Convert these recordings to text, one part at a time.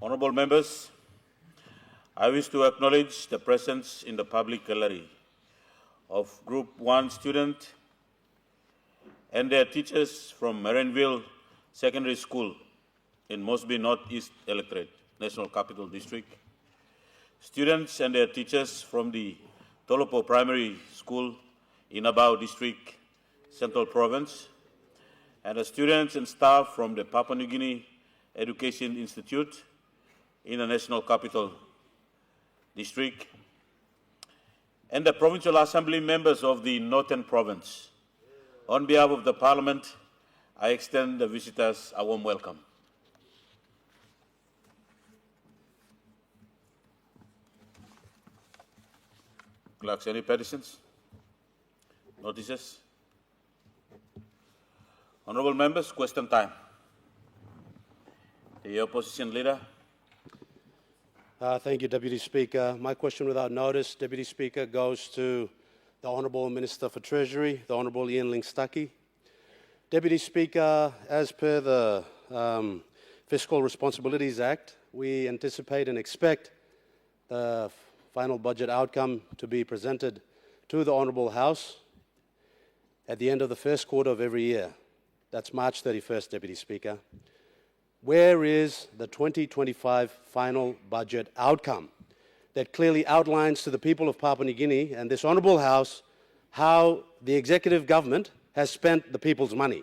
Honourable members, I wish to acknowledge the presence in the public gallery of Group 1 students and their teachers from Marineville Secondary School in Mosby Northeast Electorate, National Capital District, students and their teachers from the Tolopo Primary School in Abao District, Central Province, and the students and staff from the Papua New Guinea Education Institute in the National Capital District, and the Provincial Assembly members of the Northern Province. On behalf of the Parliament, I extend the visitors a warm welcome. Clerks, any petitions? Notices? Honourable members, question time. The Opposition Leader. Thank you, Deputy Speaker. My question without notice, Deputy Speaker, goes to the Honourable Minister for Treasury, the Honourable Ian Lingstaki. Deputy Speaker, as per the Fiscal Responsibilities Act, we anticipate and expect the final budget outcome to be presented to the Honourable House at the end of the first quarter of every year. That's March 31st, Deputy Speaker. Where is the 2025 final budget outcome that clearly outlines to the people of Papua New Guinea and this Honourable House how the executive government has spent the people's money?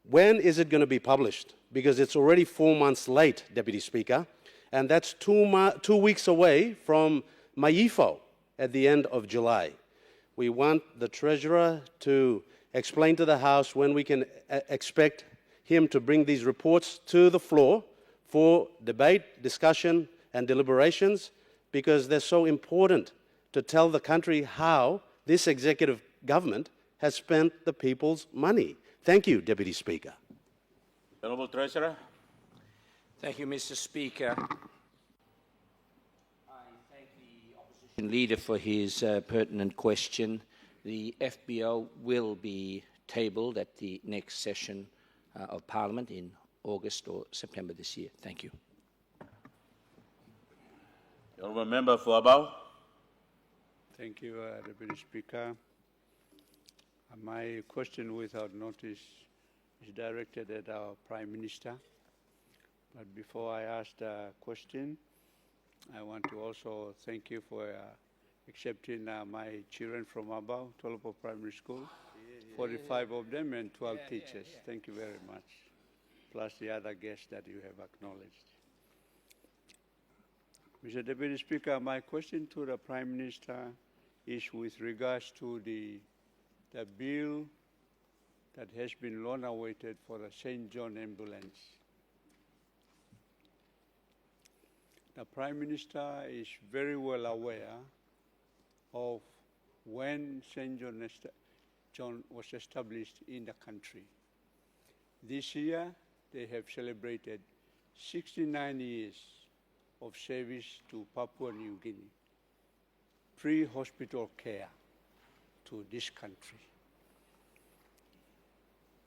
When is it going to be published? Because it's already 4 months late, Deputy Speaker, and that's 2 weeks away from Maifo at the end of July. We want the Treasurer to explain to the House when we can expect him to bring these reports to the floor for debate, discussion and deliberations, because they're so important to tell the country how this executive government has spent the people's money. Thank you, Deputy Speaker. Honourable Treasurer. Thank you, Mr. Speaker. I thank the Opposition Leader for his pertinent question. The FBO will be tabled at the next session of Parliament in August or September this year. Thank you. The Honourable Member for Abao. Thank you, Deputy Speaker. My question without notice is directed at our Prime Minister. But before I ask the question, I want to also thank you for accepting my children from Abao, Tolopo Primary School. 45 of them and 12 teachers. Thank you very much. Plus the other guests that you have acknowledged. Mr. Deputy Speaker, my question to the Prime Minister is with regards to the bill that has been long awaited for the St. John ambulance. The Prime Minister is very well aware of when St. John was established in the country. This year, they have celebrated 69 years of service to Papua New Guinea, pre-hospital care to this country.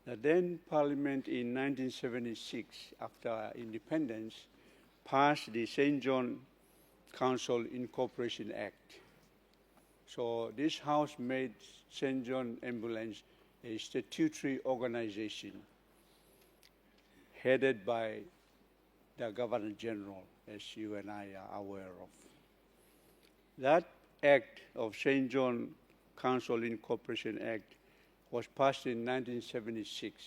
The then Parliament in 1976, after independence, passed the St. John Council Incorporation Act. So this House made St. John Ambulance a statutory organization headed by the Governor General, as you and I are aware of. That act of St. John Council Incorporation Act was passed in 1976,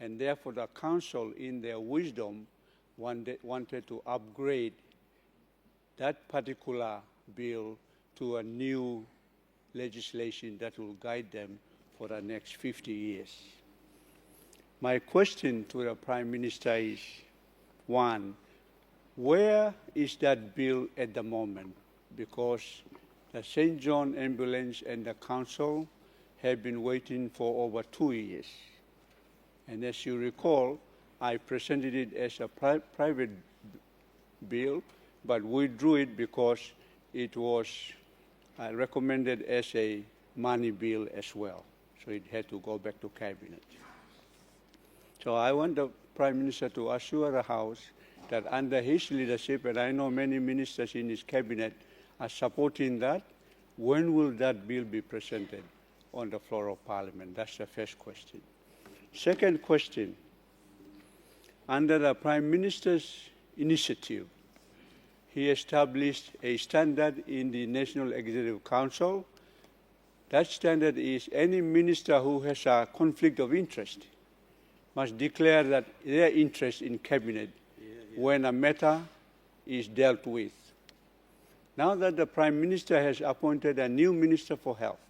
and therefore the Council, in their wisdom, wanted to upgrade that particular bill to a new legislation that will guide them for the next 50 years. My question to the Prime Minister is, one, where is that bill at the moment? Because the St. John Ambulance and the Council have been waiting for over 2 years. And as you recall, I presented it as a private bill, but withdrew it because it was recommended as a money bill as well. So it had to go back to Cabinet. So I want the Prime Minister to assure the House that under his leadership, and I know many ministers in his cabinet are supporting that, when will that bill be presented on the floor of Parliament? That's the first question. Second question, under the Prime Minister's initiative, he established a standard in the National Executive Council. That standard is any minister who has a conflict of interest must declare that their interest in cabinet when a matter is dealt with. Now that the Prime Minister has appointed a new Minister for Health,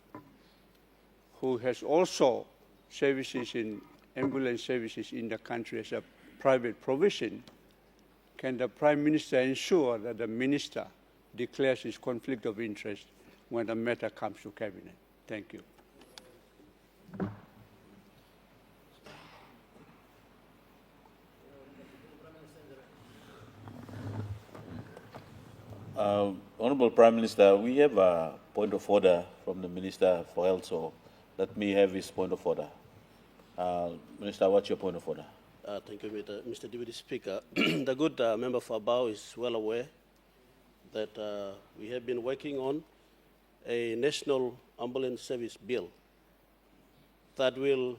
who has also services in ambulance services in the country as a private provision, can the Prime Minister ensure that the Minister declares his conflict of interest when the matter comes to Cabinet? Thank you. Honorable Prime Minister, we have a point of order from the Minister for Health, so let me have his point of order. Minister, what's your point of order? Thank you, Mr. Deputy Speaker. The good member for Abao is well aware that we have been working on a national ambulance service bill that will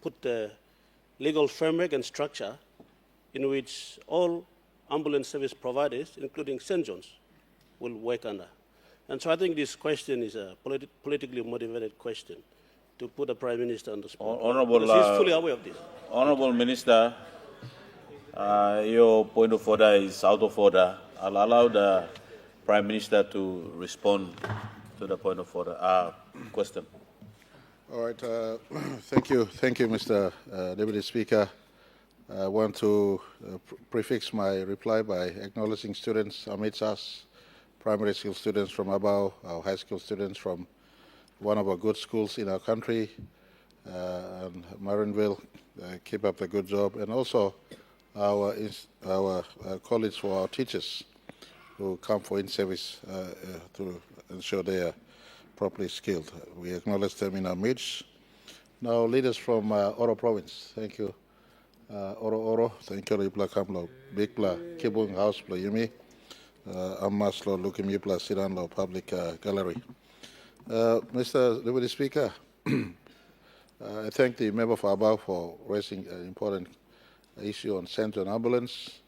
put the legal framework and structure in which all ambulance service providers, including St. John's, will work under. And so I think this question is a politically motivated question to put the Prime Minister on the spot. Honorable, he's fully aware of this. Honorable Minister, your point of order is out of order. I'll allow the Prime Minister to respond to the point of order question. All right. Thank you, Mr. Deputy Speaker. I want to prefix my reply by acknowledging students amidst us, primary school students from Abao, our high school students from one of our good schools in our country, and Marinville. Keep up the good job, and also our colleagues for our teachers who come for in-service to ensure they are properly skilled. We acknowledge them in our midst. Now, leaders from Oro Province, thank you. Oro, thank you, Ripla Kamlo, Bigpla, Kibung House, Pla Yumi, Amaslo, Lukim Yipla, Siranlo, Public Gallery. Mr. Deputy Speaker, I thank the member for Abao for raising an important issue on St. John Ambulance.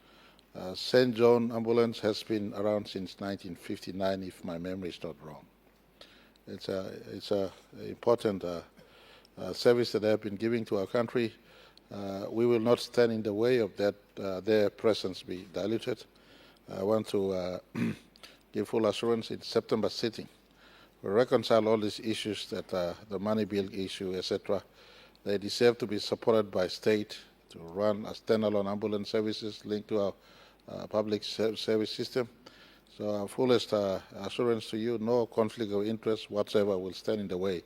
St. John Ambulance has been around since 1959, if my memory is not wrong. It's a important service that they have been giving to our country. We will not stand in the way of that, their presence be diluted. I want to give full assurance in September sitting. We reconcile all these issues that the money bill issue, etc. They deserve to be supported by state to run as standalone ambulance services linked to our public service system. So our fullest assurance to you, no conflict of interest whatsoever will stand in the way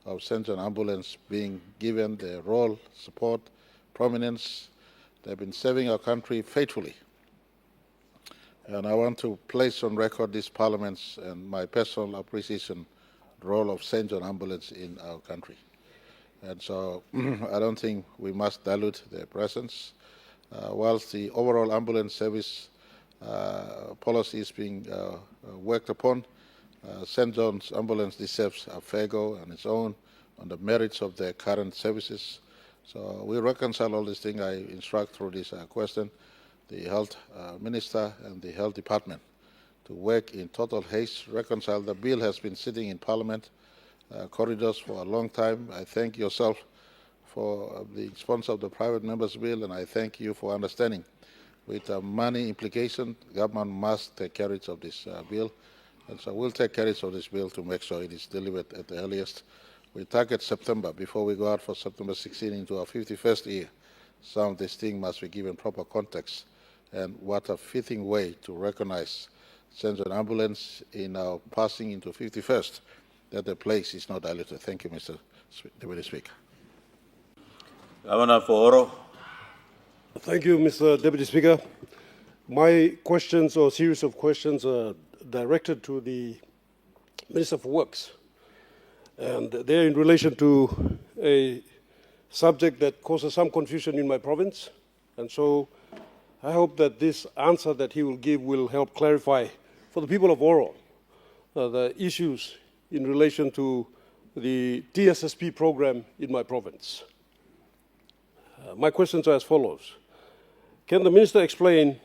of St. John Ambulance being given the role, support, prominence. They've been serving our country faithfully. And I want to place on record this Parliament's and my personal appreciation role of St. John Ambulance in our country. And so I don't think we must dilute their presence. Whilst the overall ambulance service policy is being worked upon, St. John's Ambulance deserves a fair go on its own on the merits of their current services. So we reconcile all these things. I instruct through this question the Health Minister and the Health Department to work in total haste, reconcile. The bill has been sitting in Parliament corridors for a long time. I thank yourself for the sponsor of the private members bill, and I thank you for understanding. With money implication, government must take carriage of this bill, and so we'll take carriage of this bill to make sure it is delivered at the earliest. We target September before we go out for September 16 into our 51st year. Some of these things must be given proper context, and what a fitting way to recognize St. John Ambulance in our passing into 51st, that the place is not diluted. Thank you, Mr. Deputy Speaker. Governor for Oro. Thank you, Mr. Deputy Speaker. My questions or series of questions are directed to the Minister for Works. And they're in relation to a subject that causes some confusion in my province. And so I hope that this answer that he will give will help clarify for the people of Oro the issues in relation to the TSSP program in my province. My questions are as follows. Can the Minister explain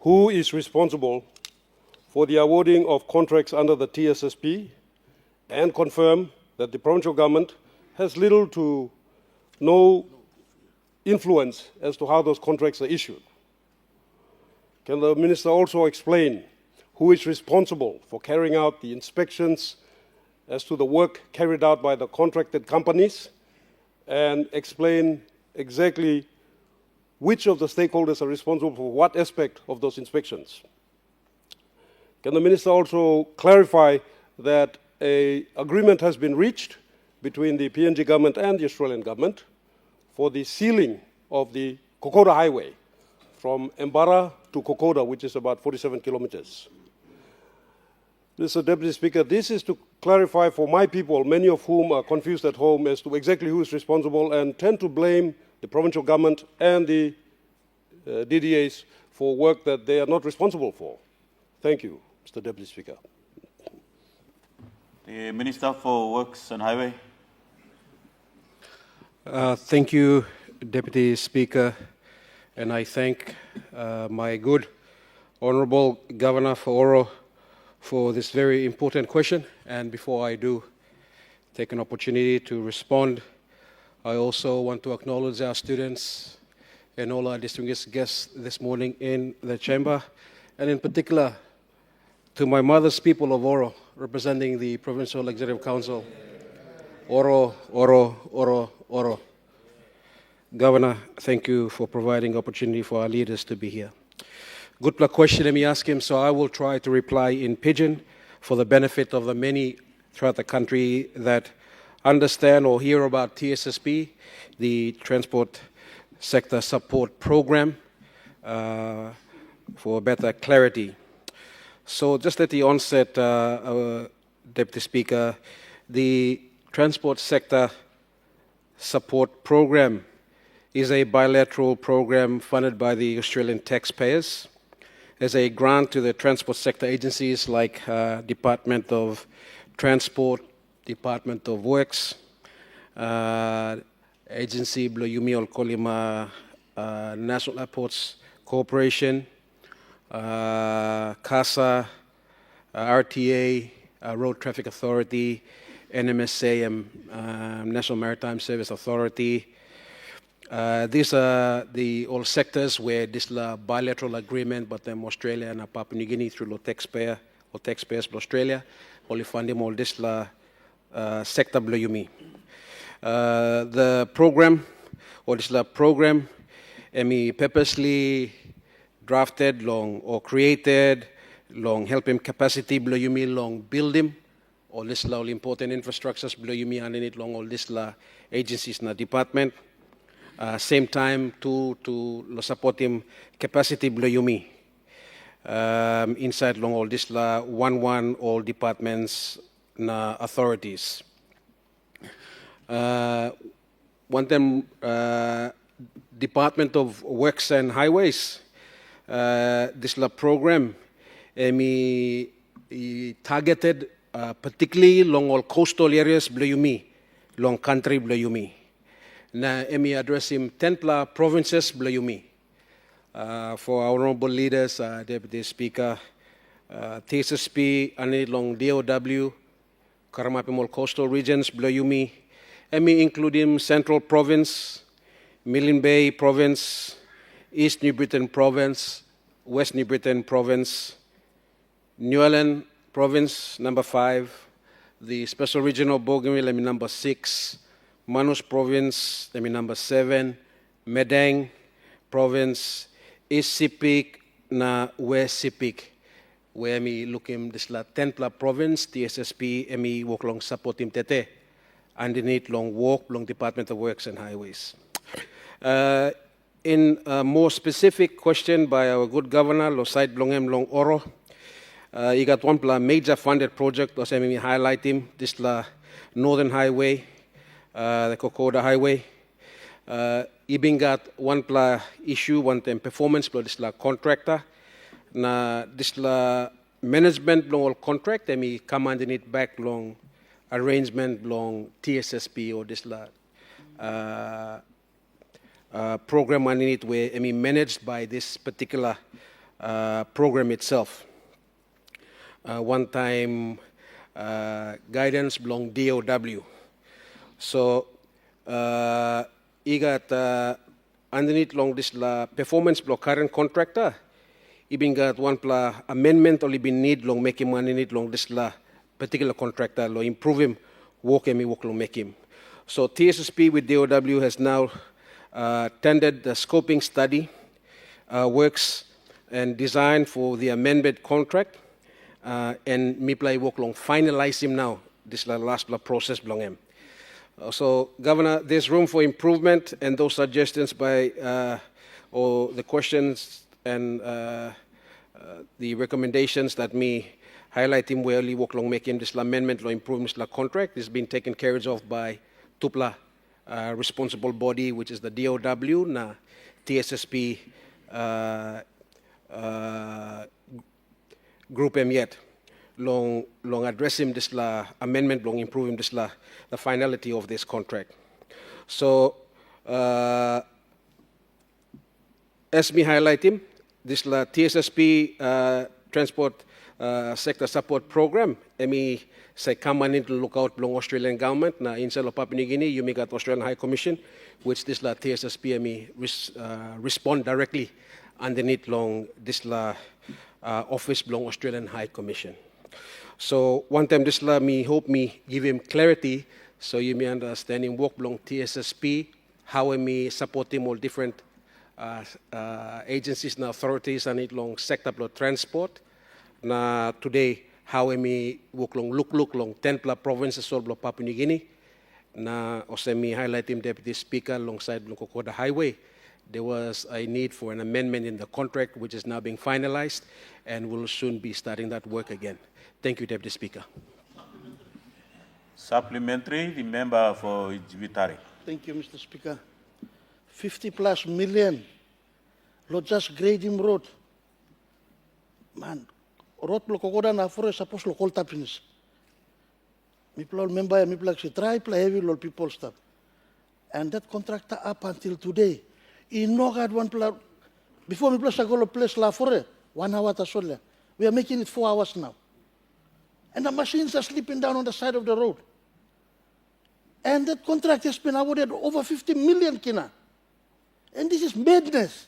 who is responsible for the awarding of contracts under the TSSP and confirm that the provincial government has little to no influence as to how those contracts are issued? Can the Minister also explain who is responsible for carrying out the inspections as to the work carried out by the contracted companies, and explain exactly which of the stakeholders are responsible for what aspect of those inspections? Can the Minister also clarify that an agreement has been reached between the PNG government and the Australian government for the sealing of the Kokoda Highway from Mbara to Kokoda, which is about 47 kilometers? Mr. Deputy Speaker, this is to clarify for my people, many of whom are confused at home as to exactly who is responsible and tend to blame the provincial government and the DDAs for work that they are not responsible for. Thank you, Mr. Deputy Speaker. The Minister for Works and Highway. Thank you, Deputy Speaker, and I thank my good Honourable Governor for Oro for this very important question. And before I do take an opportunity to respond, I also want to acknowledge our students and all our distinguished guests this morning in the chamber, and in particular to my mother's people of Oro, representing the Provincial Executive Council. Oro, Oro, Oro, Oro. Governor, thank you for providing opportunity for our leaders to be here. Good luck question, let me ask him, so I will try to reply in Pidgin for the benefit of the many throughout the country that understand or hear about TSSP, the Transport Sector Support Program, for better clarity. So just at the onset, Deputy Speaker, the Transport Sector Support Program is a bilateral program funded by the Australian taxpayers as a grant to the transport sector agencies like Department of Transport, Department of Works, Agency Bloyumi Olkolima National Airports Corporation, CASA, RTA, Road Traffic Authority, NMSA, National Maritime Service Authority. These are the all sectors where this bilateral agreement, but then Australia and Papua New Guinea through the taxpayer or taxpayers of Australia, only funding all this sector Bloyumi. The program, or this program, purposely drafted long or created long helping capacity Bloyumi long build him, all this all important infrastructures Bloyumi underneath long all this agencies na department. Same time to support him capacity Bloyumi inside long all this one all departments na authorities. One them Department of Works and Highways, this program targeted particularly along all coastal areas Bloyumi, long country Bloyumi. Na address him 10 provinces Bloyumi. For our honorable leaders, Deputy Speaker, TSSP, ani long DOW, Karamapimol coastal regions Bloyumi, including Central Province, Milne Bay Province, East New Britain Province, West New Britain Province, New Ireland Province, number 5, the Special Regional Bougainville, number 6, Manus Province, number 7, Medang Province, East Sepik, na West Sepik, where me looking this 10th province, TSSP, work long support him tete, underneath long walk, long Department of Works and Highways. In a more specific question by our good governor, lo side long Oro, he got one major funded project, was highlight him, this Northern Highway, the Kokoda Highway. Ibing got one pla issue, one time performance pla this la contractor. Na this la management long contract, I commanding it back long arrangement long TSSP or this la program on it where managed by this particular program itself. One time guidance belong DOW. So he got underneath long this la performance block current contractor. He been got one pla amendment only been need long make him money need long this la particular contractor lo improve him work long make him. So TSSP with DOW has now tendered the scoping study works and design for the amended contract. And me play work long finalize him now. This la last la process belong him. So Governor, there's room for improvement, and those suggestions by or the questions and the recommendations that me highlight him where work long make him this la amendment law improvements la contract is being taken care of by Tupla responsible body, which is the DOW na TSSP group M yet long address him this la amendment long improve him this la the finality of this contract. So as me highlight him this la TSSP transport sector support program me say come on into look out long Australian government na inside of Papua New Guinea you make got Australian High Commission which this la TSSP me respond directly underneath long this la office belong Australian High Commission. So one time this la me hope me give him clarity so you may understand him work belong TSSP, how me support him all different agencies and authorities and it long sector of transport. Na today how me work long look long 10 provinces all of Papua New Guinea. Na also me highlight him Deputy Speaker alongside Kokoda Highway. There was a need for an amendment in the contract, which is now being finalized, and will soon be starting that work again. Thank you, Deputy Speaker. Supplementary, the member for Ijibitari. Thank you, Mr. Speaker. 50+ million. Lo just grade him road. Man, road lo kokoda na fore suppose lo call tapins. Me plol member me plak si try play heavy lo people stuff. And that contractor up until today. He no got one place. Before we place a go place la for 1 hour to solve. We are making it 4 hours now. And the machines are sleeping down on the side of the road. And that contract has been awarded over 50 million kina. And this is madness.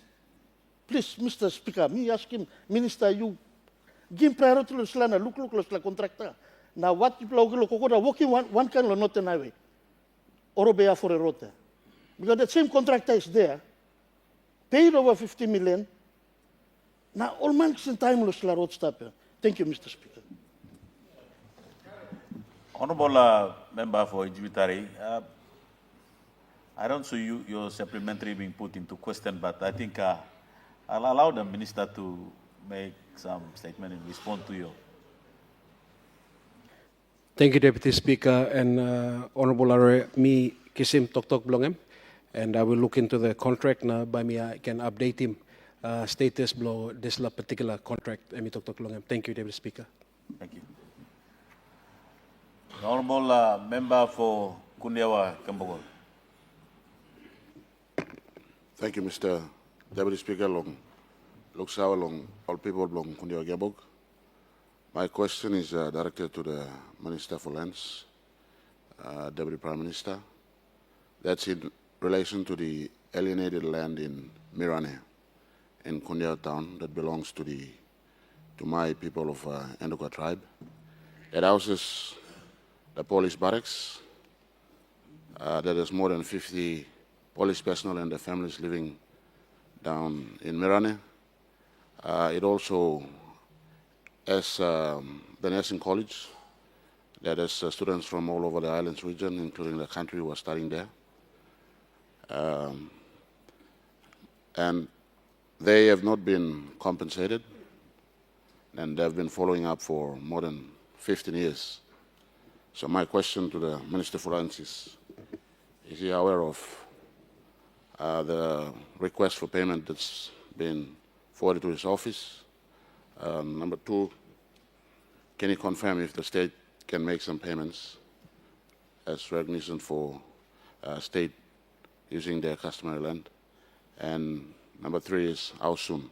Please, Mr. Speaker, me ask him, Minister, you give priority to Slana, look la contractor. Now what people are working one kind of not an highway. Or be for a road there. Because the same contractor is there. Paid over 50 million. Now, all months in time, la road stop. Thank you, Mr. Speaker. Honorable member for Ijibitari, I don't see your supplementary being put into question, but I think I'll allow the minister to make some statement and respond to you. Thank you, Deputy Speaker, and Honorable Are, me kisim tok blongem. And I will look into the contract now. By me, I can update him status below this particular contract. Thank you, Deputy Speaker. Thank you. The Honorable member for Kundiawa Kambogol. Thank you, Mr. Deputy Speaker. Long all people long Kundiawa Gabog. My question is directed to the Minister for Lands, Deputy Prime Minister. That's in relation to the alienated land in Mirane, in Kundiawa town, that belongs to my people of Endoka tribe. It houses the police barracks. There is more than 50 police personnel and their families living down in Mirane. It also has the nursing college. There is students from all over the islands region, including the country, who are studying there. And they have not been compensated, and they've been following up for more than 15 years. So my question to the Minister for Lands is, is he aware of the request for payment that's been forwarded to his office? Number two, can he confirm if the state can make some payments as recognition for state using their customary land? And number three is, how soon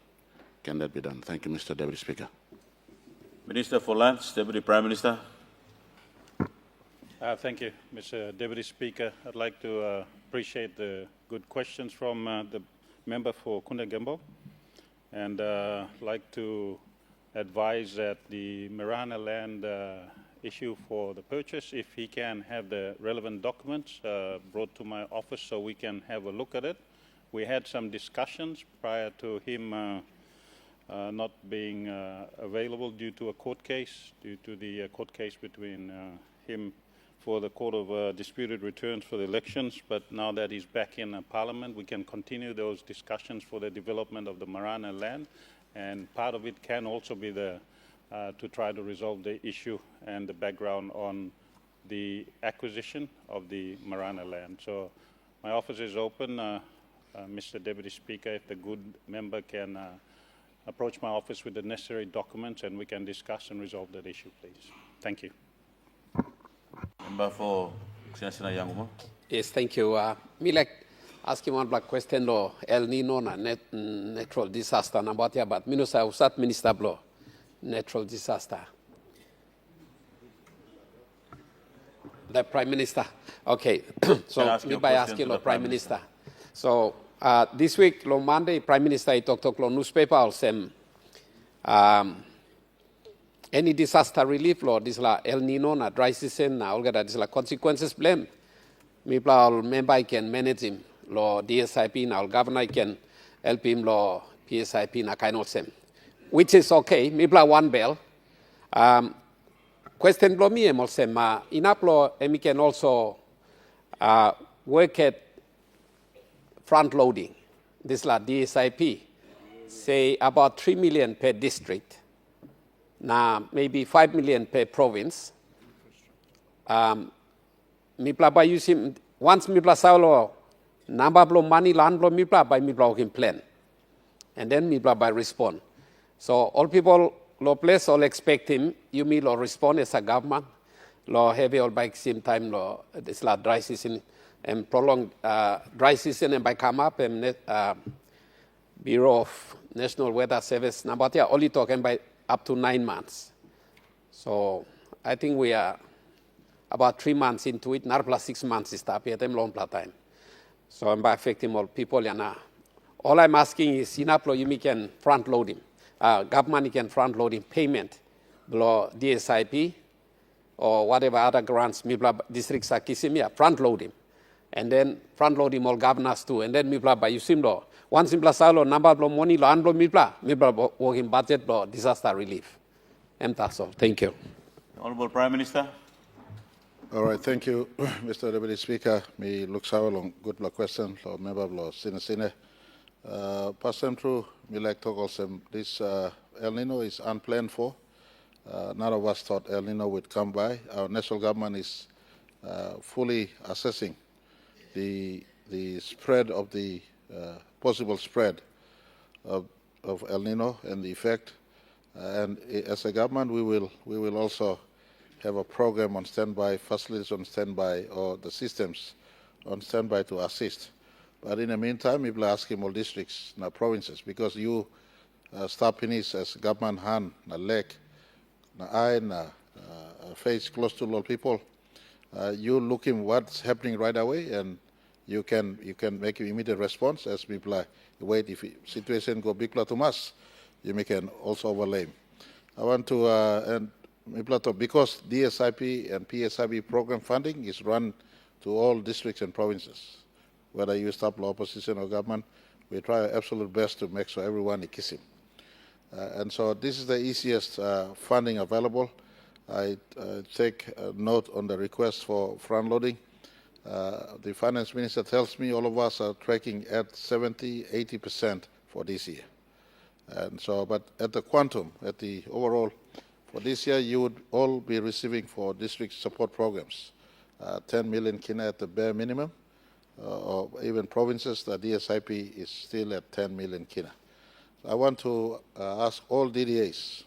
can that be done? Thank you, Mr. Deputy Speaker. Minister for Lands, Deputy Prime Minister. Thank you, Mr. Deputy Speaker. I'd like to appreciate the good questions from the member for Kunda Gembo, and like to advise that the Marana land issue for the purchase, if he can have the relevant documents brought to my office so we can have a look at it. We had some discussions prior to him not being available due to a court case, between him for the Court of Disputed Returns for the elections. But now that he's back in Parliament, we can continue those discussions for the development of the Marana land. And part of it can also be the to try to resolve the issue and the background on the acquisition of the Marana land. So my office is open, Mr. Deputy Speaker, if the good member can approach my office with the necessary documents and we can discuss and resolve that issue, please. Thank you. Member for Siasina Yangumo. Yes, thank you. Me like asking one black question lo El Nino na natural disaster na batia but minusa usat minister blo natural disaster. The Prime Minister. Okay. So me by asking lo Prime Minister. So this week lo Monday Prime Minister I talk lo newspaper also any disaster relief law, this la El Nino na dry season na olga this la consequences blame. Me pla member can manage him law DSIP na governor can help him law PSIP na kind of same, which is okay. Me pla one bell. Question blow me also ma enough law and can also work at front loading. This la DSIP say about 3 million per district. Now, maybe 5 million per province. Mipla by using once Mipla Saulo number of money land blow Mipla by Mipla working plan. And then Mipla by respond. So all people law place all expect him, you me law respond as a government, law heavy all by same time law this la dry season and prolonged dry season and by come up and Bureau of National Weather Service number only talking by up to 9 months. So I think we are about 3 months into it, not plus 6 months is stop at them long time. So I'm affecting all people. All I'm asking is you can front load him. Government can front load him payment below DSIP or whatever other grants districts are kissing front load him. And then front load him all governors too. And then by you sim law. One simple salo number of money lo unblo mipla working budget lo disaster relief. So thank you. Honourable Prime Minister. All right, thank you, Mr. Deputy Speaker. Me look so long good luck question for member of Sine. Pass them through. Me like talk also this El Nino is unplanned for. None of us thought El Nino would come by. Our national government is fully assessing the spread of the possible spread of El Nino and the effect. And as a government, we will also have a program on standby, facilities on standby, or the systems on standby to assist. But in the meantime, we will ask all districts, now provinces, because you stop in as government hand, na leg, na eye, na face close to all people. You looking what's happening right away, and you can make an immediate response as people wait if situation go big to mass, you can also overlay. I want to and because DSIP and PSIP program funding is run to all districts and provinces, whether you stop law opposition or government, we try our absolute best to make sure everyone is kissing. And so this is the easiest funding available. I take note on the request for front loading. The finance minister tells me all of us are tracking at 70, 80% for this year. And so, but at the quantum, at the overall, for this year, you would all be receiving for district support programs, 10 million kina at the bare minimum, or even provinces, the DSIP is still at 10 million kina. So I want to ask all DDAs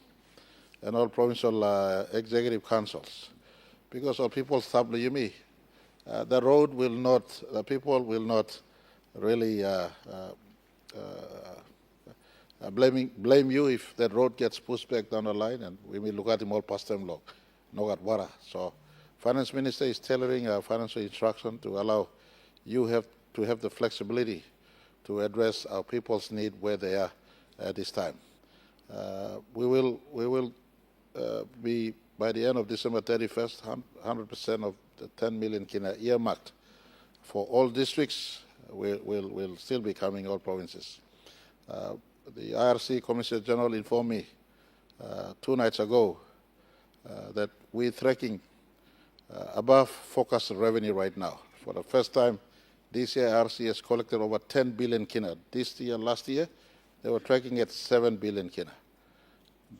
and all provincial executive councils, because all people stop me. The road will not, the people will not really blame you if that road gets pushed back down the line, and we will look at him all past time long, no at water. So Finance Minister is tailoring a financial instruction to allow you to have the flexibility to address our people's need where they are at this time. We will be, by the end of December 31st, 100% of the 10 million kina earmarked for all districts will still be coming all provinces. The IRC Commissioner General informed me 2 nights ago that we're tracking above forecast revenue right now. For the first time this year, IRC has collected over 10 billion kina. This year, last year, they were tracking at 7 billion kina.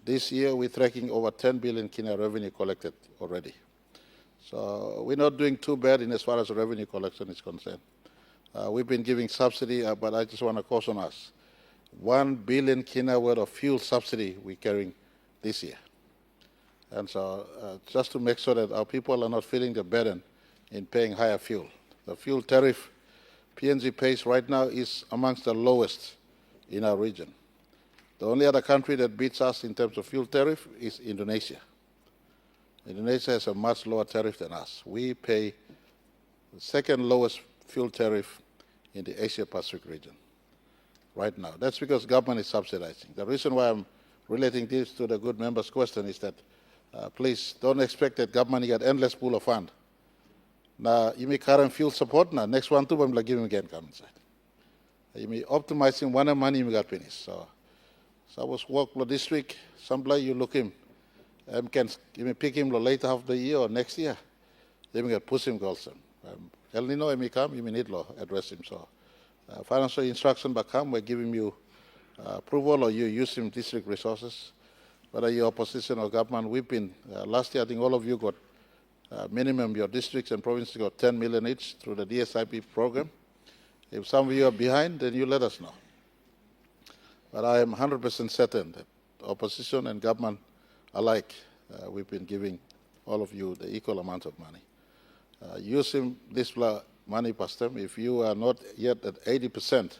This year, we're tracking over 10 billion kina revenue collected already. So we're not doing too bad in as far as revenue collection is concerned. We've been giving subsidy, but I just want to caution us. 1 billion kina worth of fuel subsidy we're carrying this year. And so just to make sure that our people are not feeling the burden in paying higher fuel. The fuel tariff PNG pays right now is amongst the lowest in our region. The only other country that beats us in terms of fuel tariff is Indonesia. Indonesia has a much lower tariff than us. We pay the second lowest fuel tariff in the Asia-Pacific region right now. That's because government is subsidizing. The reason why I'm relating this to the good member's question is that please don't expect that government get endless pool of fund. Now, you may current fuel support, now next one too, I'm like giving again come inside. You may optimizing one money you got finished. So I was work for district, someplace you look him. You may pick him later half the year or next year. Then we can push him also. El Nino may come, you may need law address him. So financial instruction but come, we're giving you approval or you use him district resources. Whether you're opposition or government, we've been, last year I think all of you got minimum, your districts and provinces got 10 million each through the DSIP program. If some of you are behind, then you let us know. But I am 100% certain that opposition and government alike, we've been giving all of you the equal amount of money. Using this money past them, if you are not yet at 80%,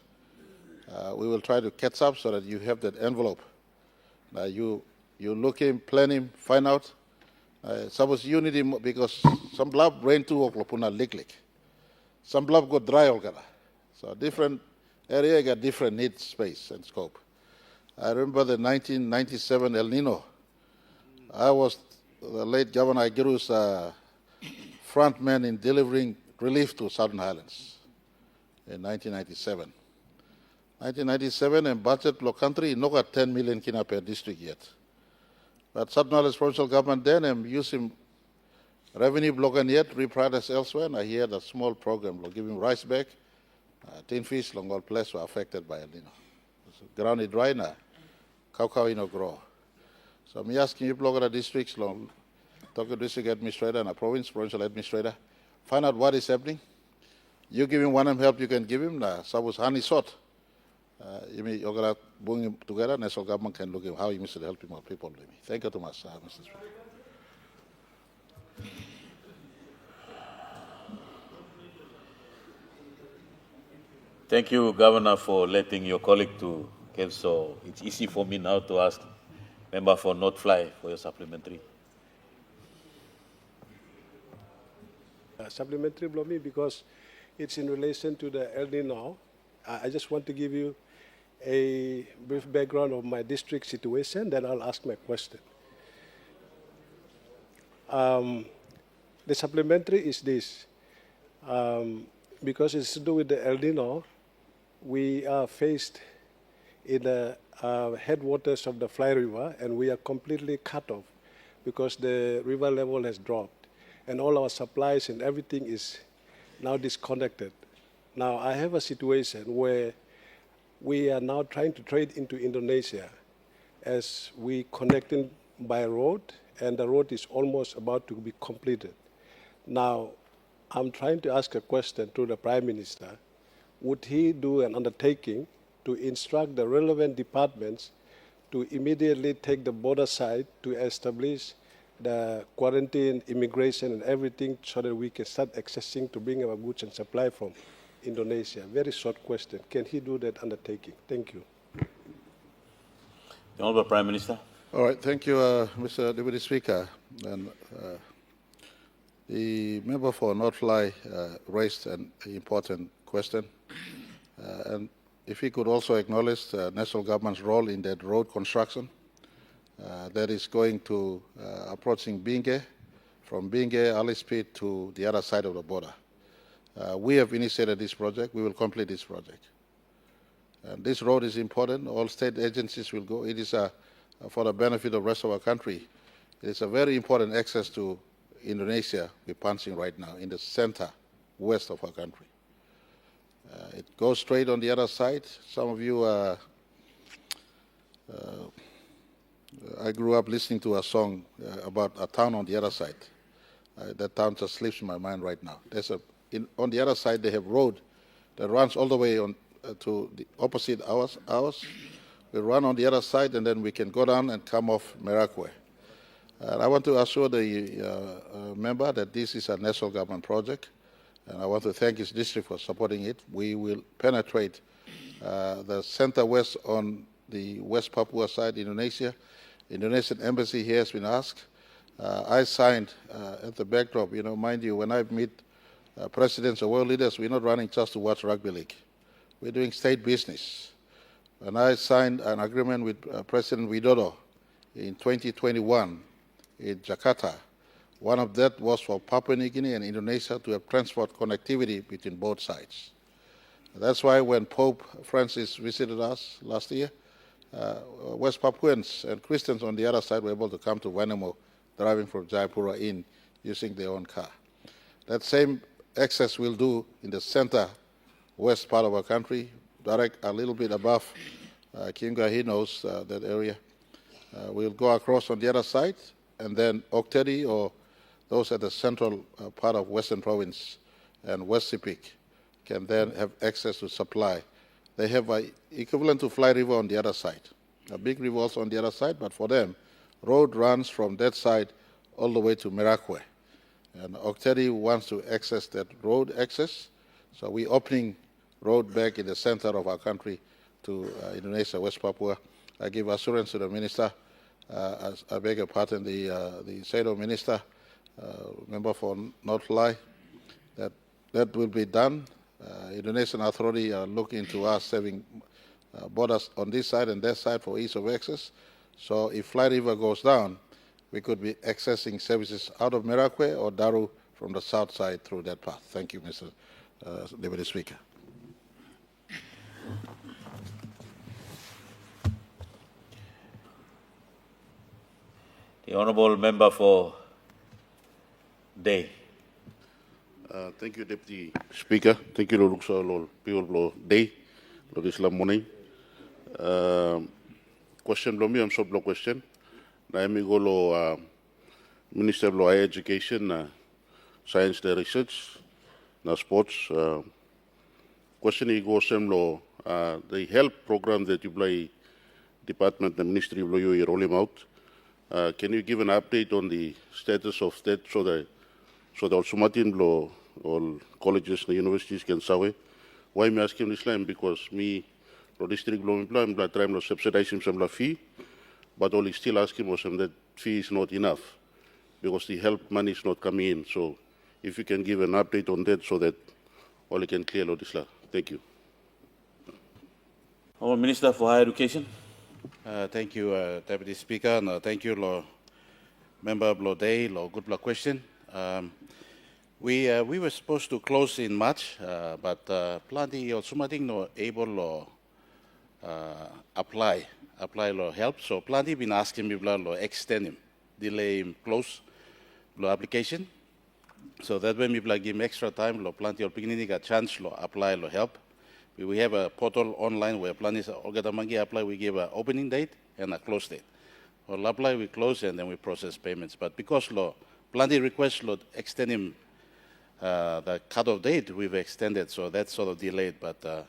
we will try to catch up so that you have that envelope. You look in, plan him, find out. Suppose you need him because some blood rain too oklopuna lick. Some blood got dry algara. So different area got different needs, space and scope. I remember the 1997 El Nino. I was the late Governor Agiru's front man in delivering relief to Southern Highlands in 1997. 1997 and budget lo country no got 10 million kina per district yet. But Southern Highlands provincial government then using revenue block and yet reprioritize elsewhere. And I hear the small program will give him rice back. Tin fish long all place were affected by El Nino. So ground is dry now. Cow no grow. So I'm asking you block the districts long, talk to district administrator and a provincial administrator, find out what is happening. You give him one help you can give him. Suppose honey sort. You may bring him together, national government can look at how you must help him or people. Thank you too much, Mr. Speaker. Thank you, Governor, for letting your colleague to give. So it's easy for me now to ask member for not fly for your supplementary. Supplementary blow me because it's in relation to the El Nino. I just want to give you a brief background of my district situation, then I'll ask my question. The supplementary is this. Because it's to do with the El Nino, we are faced in the headwaters of the Fly River, and we are completely cut off because the river level has dropped, and all our supplies and everything is now disconnected. Now, I have a situation where we are now trying to trade into Indonesia as we connecting by road, and the road is almost about to be completed. Now, I'm trying to ask a question to the Prime Minister. Would he do an undertaking to instruct the relevant departments to immediately take the border side to establish the quarantine, immigration, and everything so that we can start accessing to bring our goods and supply from Indonesia? Very short question. Can he do that undertaking? Thank you. The Honourable Prime Minister. All right, thank you, Mr. Deputy Speaker. And the member for North Lai raised an important question. And if he could also acknowledge the national government's role in that road construction that is going to approaching Binge, from Binge, Alispit to the other side of the border. We have initiated this project. We will complete this project. And this road is important. All state agencies will go. It is for the benefit of the rest of our country. It is a very important access to Indonesia we're punching right now in the center, west of our country. It goes straight on the other side. Some of you, I grew up listening to a song about a town on the other side. That town just slips in my mind right now. On the other side, they have road that runs all the way on to the opposite ours. We run on the other side, and then we can go down and come off Merakwe. I want to assure the member that this is a national government project, and I want to thank his district for supporting it. We will penetrate the center-west on the West Papua side, Indonesia. Indonesian embassy here has been asked. I signed at the backdrop, mind you, when I meet presidents or world leaders, we're not running just to watch rugby league. We're doing state business. And I signed an agreement with President Widodo in 2021 in Jakarta. One of that was for Papua New Guinea and Indonesia to have transport connectivity between both sides. That's why when Pope Francis visited us last year, West Papuans and Christians on the other side were able to come to Vanimo driving from Jayapura in using their own car. That same access we'll do in the center west part of our country, direct a little bit above Kinga, he knows that area. We'll go across on the other side, and then Oktedi or those at the central part of Western Province and West Sepik can then have access to supply. They have an equivalent to Fly River on the other side, a big river also on the other side, but for them, road runs from that side all the way to Merakwe. And Oktedi wants to access that road access, so we're opening road back in the center of our country to Indonesia, West Papua. I give assurance to the minister, I beg your pardon, the SADO minister, member for North Lai, that will be done. Indonesian authority are looking to us having borders on this side and that side for ease of access. So if Fly River goes down, we could be accessing services out of Merakwe or Daru from the south side through that path. Thank you, Mr. Deputy Speaker. The Honourable Member for Day. Thank you, Deputy Speaker. Thank you, Lord people Day, Lord Islam morning. Question below me, I'm so below question. I am go Minister of Higher Education, Science and Research, na sports. Question is go semlo the health program that you play department, the ministry of you roll him out. Can you give an update on the status of that so that also Martin law all colleges and universities can say why me asking this line because me district law employee I'm trying to subsidize him some fee, but all still asking was that fee is not enough because the help money is not coming in. So if you can give an update on that so that all can clear this law. Thank you. Honourable Minister for Higher Education. Thank you, Deputy Speaker. And, thank you, Lord Member Lord Day, Lord good luck question. We were supposed to close in March, but plenty also not able to apply help. So plenty been asking me to extend him, delay him close application. So that way we give him extra time. Plenty of beginning a chance to apply help. We have a portal online where planners apply. We give an opening date and a close date. Or apply, we close and then we process payments. But because plenty requests extend him the cutoff date we've extended, so that's sort of delayed. But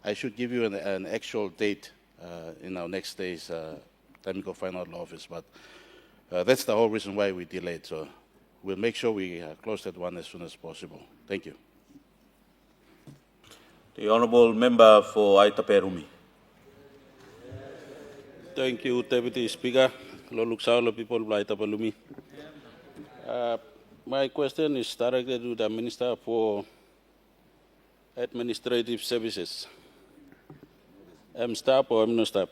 I should give you an actual date in our next day's technical final office. But that's the whole reason why we delayed. So we'll make sure we close that one as soon as possible. Thank you. The Honourable Member for Aitaperumi. Thank you, Deputy Speaker. Lo Luksao, people of Aitapalumi. My question is directed to the Minister for Administrative Services. I'm staff or I'm no staff?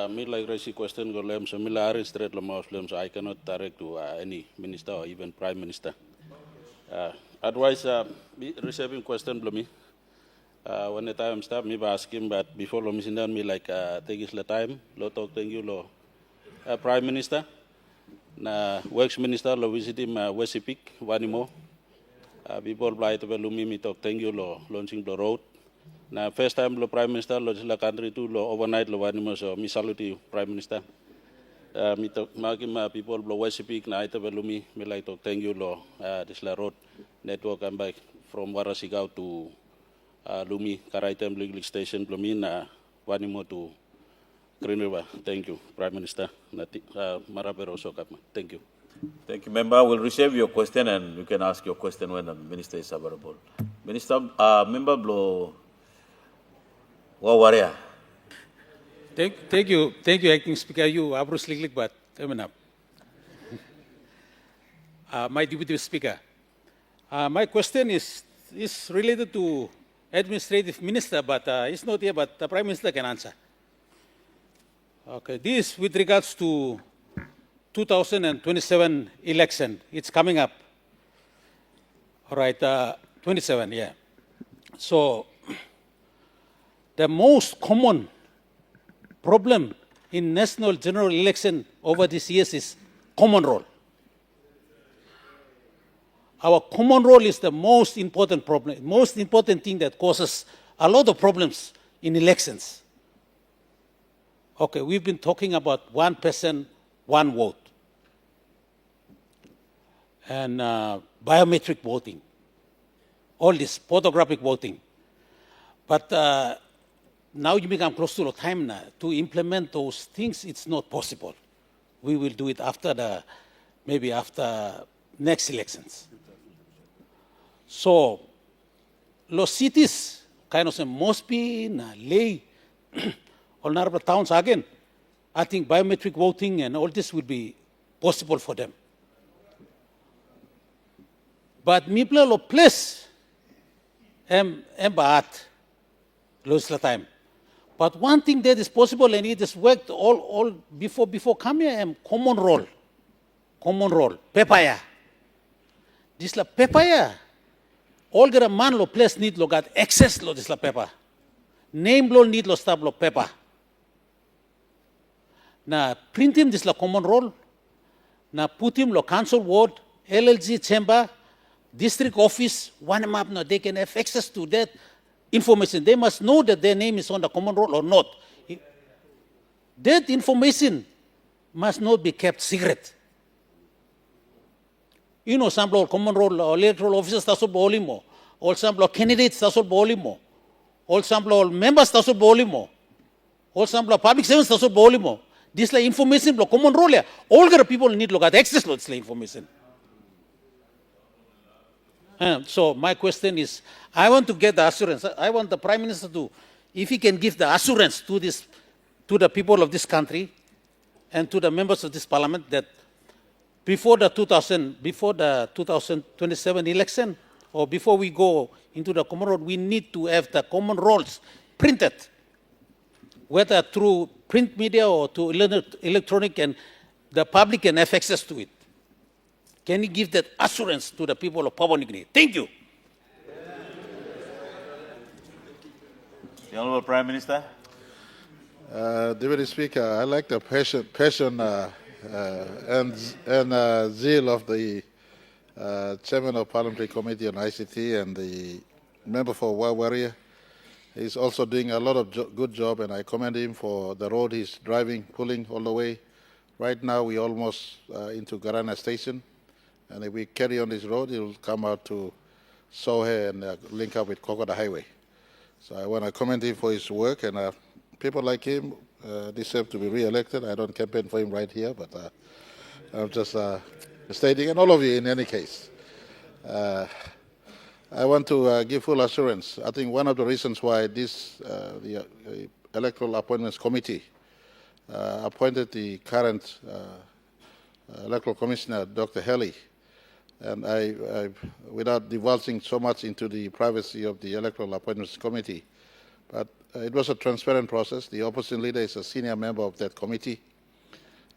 Me like raise question go lem so me la straight lo mouse lem so I cannot direct to any minister or even prime minister. Otherwise, receiving question below me. When the time stop me by asking, but before lo missing down me like take his time. Lo talk thank you lo prime minister. Na works minister lo visit him Wesipik Wanimo. People blight of Lumi me talk thank you lo launching the road. Na first time lo prime minister lo sila country to lo overnight lo Wanimo so me salute you prime minister. Me talk magim people lo Wesipik na ita Lumi me like talk thank you lo this la road network and back from Warasigao to Lumi Karaitem Legal Station Plumina Wanimo to Green River. Thank you, Prime Minister. Marabero Sokapma. Thank you. Thank you, Member. We'll receive your question and you can ask your question when the Minister is available. Minister, Member Blo Wawaria. Thank you, Acting Speaker. You are Bruce Liglick, but my Deputy Speaker. My question is related to Administrative Minister, but it's not here, but the Prime Minister can answer. Okay, this with regards to 2027 election. It's coming up. All right, 27, yeah. So the most common problem in national general election over these years is common role. Our common role is the most important problem, most important thing that causes a lot of problems in elections. Okay, we've been talking about one person, one vote, and biometric voting, all this photographic voting. But now you become close to the time now to implement those things. It's not possible. We will do it after maybe after next elections. So, los cities, kind of Mosby, Ley, all Narva towns again, I think biometric voting and all this will be possible for them. But Mipla lo place baat lose the time. But one thing that is possible and it has worked all before coming here, common role, pepaya. This la pepaya. All the man lo place need lo got access lo this la paper. Name lo need lo stop lo paper. Na print him this la common role. Na put him lo council ward, LLG chamber, district office, one map no they can have access to that information. They must know that their name is on the common roll or not. That information must not be kept secret. You know, some common roll electoral officers taso bolimo, all some candidates taso bolimo, all some members taso bolimo, all some public servants taso bolimo. This like information common roll. All the people need to get access to this information. So my question is, I want to get the assurance. I want the Prime Minister to, if he can give the assurance to the people of this country and to the members of this Parliament that before the 2027 election or before we go into the common roll, we need to have the common rolls printed, whether through print media or to electronic, and the public can have access to it. Can you give that assurance to the people of Papua New Guinea? Thank you. The Honourable Prime Minister. Deputy Speaker, I like the passion and zeal of the Chairman of Parliamentary Committee on ICT and the member for Wawaria. He's also doing a lot of good job, and I commend him for the road he's driving, pulling all the way Right now, we're almost into Garana Station, and if we carry on this road, it will come out to Sohe and link up with Kokoda Highway. So I want to commend him for his work, and people like him deserve to be re-elected. I don't campaign for him right here, but I'm just stating, and all of you in any case. I want to give full assurance. I think one of the reasons why the Electoral Appointments Committee appointed the current Electoral Commissioner, Dr. Haley, and without divulging so much into the privacy of the Electoral Appointments Committee, but it was a transparent process. The opposition leader is a senior member of that committee,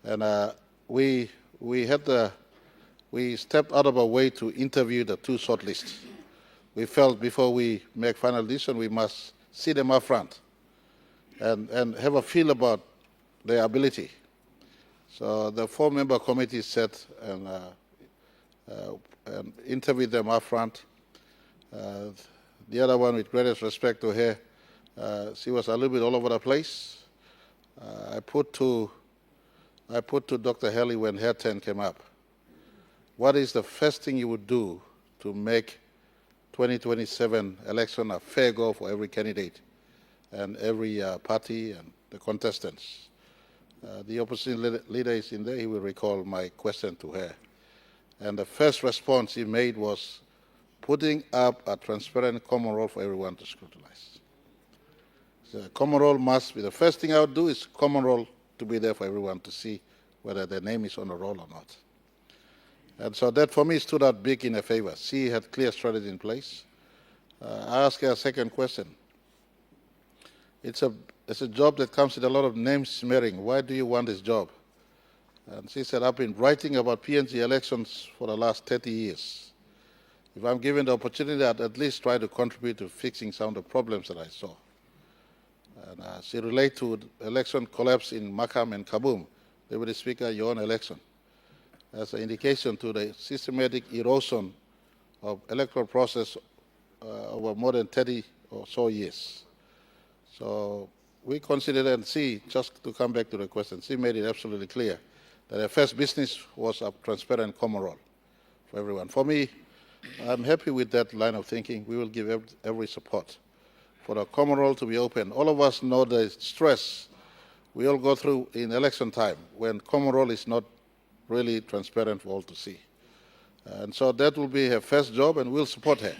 and we stepped out of our way to interview the two shortlists. We felt before we make final decision, we must see them up front and have a feel about their ability. So the 4-member committee sat and interviewed them up front. The other one, with greatest respect to her, she was a little bit all over the place. I put to Dr. Haley when her turn came up, what is the first thing you would do to make 2027 election a fair go for every candidate and every party and the contestants? The opposition leader is in there. He will recall my question to her. And the first response he made was putting up a transparent common roll for everyone to scrutinize. The common roll must be, the first thing I would do is common roll to be there for everyone to see whether their name is on the roll or not. And so that for me stood out big in her favor. She had clear strategy in place. I asked her a second question. It's a job that comes with a lot of name smearing. Why do you want this job? And she said, I've been writing about PNG elections for the last 30 years. If I'm given the opportunity, I'd at least try to contribute to fixing some of the problems that I saw. And she related to the election collapse in Makam and Kaboom. Deputy Speaker, your own election, as an indication to the systematic erosion of electoral process over more than 30 or so years. So we considered, and she, just to come back to the question, she made it absolutely clear that her first business was a transparent common roll for everyone. For me, I'm happy with that line of thinking. We will give every support for the common roll to be open. All of us know the stress we all go through in election time when common roll is not really transparent for all to see. And so that will be her first job, and we'll support her.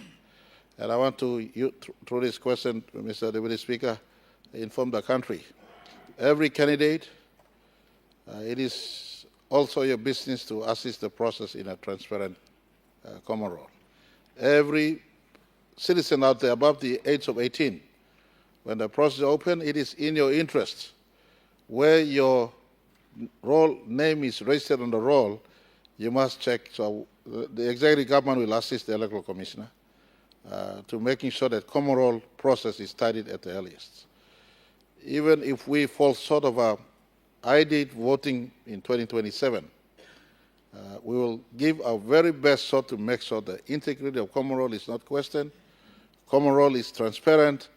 And I want to, through this question, Mr. Deputy Speaker, inform the country. Every candidate, it is also your business to assist the process in a transparent common roll. Every citizen out there above the age of 18, when the process is open, it is in your interest where your roll name is registered on the roll, you must check. So the executive government will assist the electoral commissioner to making sure that common roll process is tidied at the earliest. Even if we fall short of a ID voting in 2027, we will give our very best shot to make sure the integrity of common roll is not questioned. Common roll is transparent.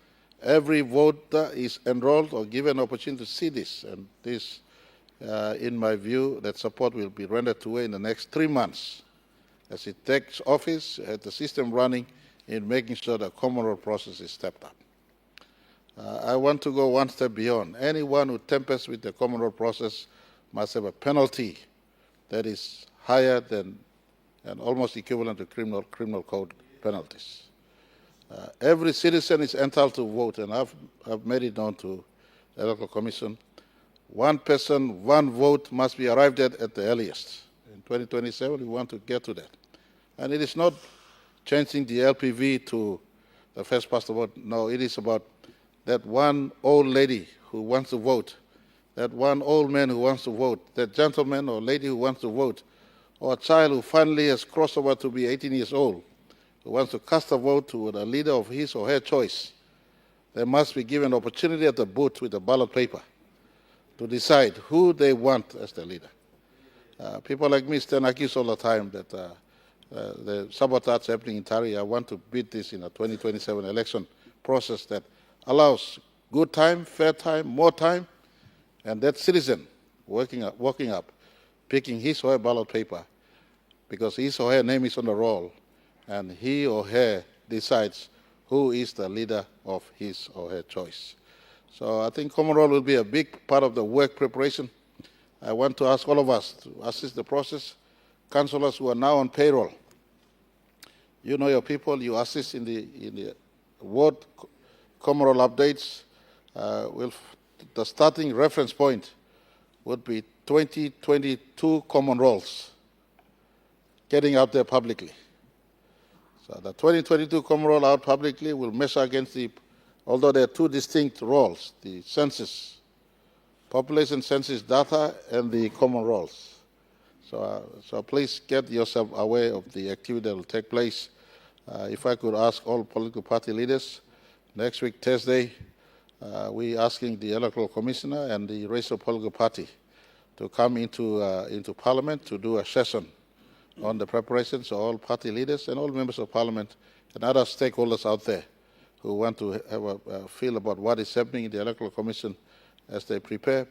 Every voter is enrolled or given an opportunity to see this. And this, in my view, that support will be rendered to her in the next 3 months as it takes office, at the system running in making sure the common roll process is stepped up. I want to go one step beyond. Anyone who tampers with the common roll process must have a penalty that is higher than and almost equivalent to criminal code penalties. Every citizen is entitled to vote, and I've made it known to the Electoral Commission. One person, one vote must be arrived at the earliest. In 2027, we want to get to that. And it is not changing the LPV to the first past the vote. No, it is about that one old lady who wants to vote, that one old man who wants to vote, that gentleman or lady who wants to vote, or a child who finally has crossed over to be 18 years old, who wants to cast a vote to the leader of his or her choice. They must be given opportunity at the booth with a ballot paper to decide who they want as their leader. People like me stand accused all the time that the sabotage happening in Tari. I want to beat this in a 2027 election process that allows good time, fair time, more time, and that citizen walking up picking his or her ballot paper because his or her name is on the roll, and he or her decides who is the leader of his or her choice. So I think common roll will be a big part of the work preparation. I want to ask all of us to assist the process. Councillors who are now on payroll, you know your people, you assist in the ward common roll updates. The starting reference point would be 2022 common rolls, getting out there publicly. So the 2022 common roll out publicly will measure against the, although there are two distinct roles, the census, population census data and the common rolls. So please get yourself aware of the activity that will take place. If I could ask all political party leaders, next week, Thursday, we're asking the Electoral Commissioner and the racial political party to come into Parliament to do a session on the preparations of all party leaders and all members of Parliament and other stakeholders out there who want to have a feel about what is happening in the Electoral Commission as they prepare.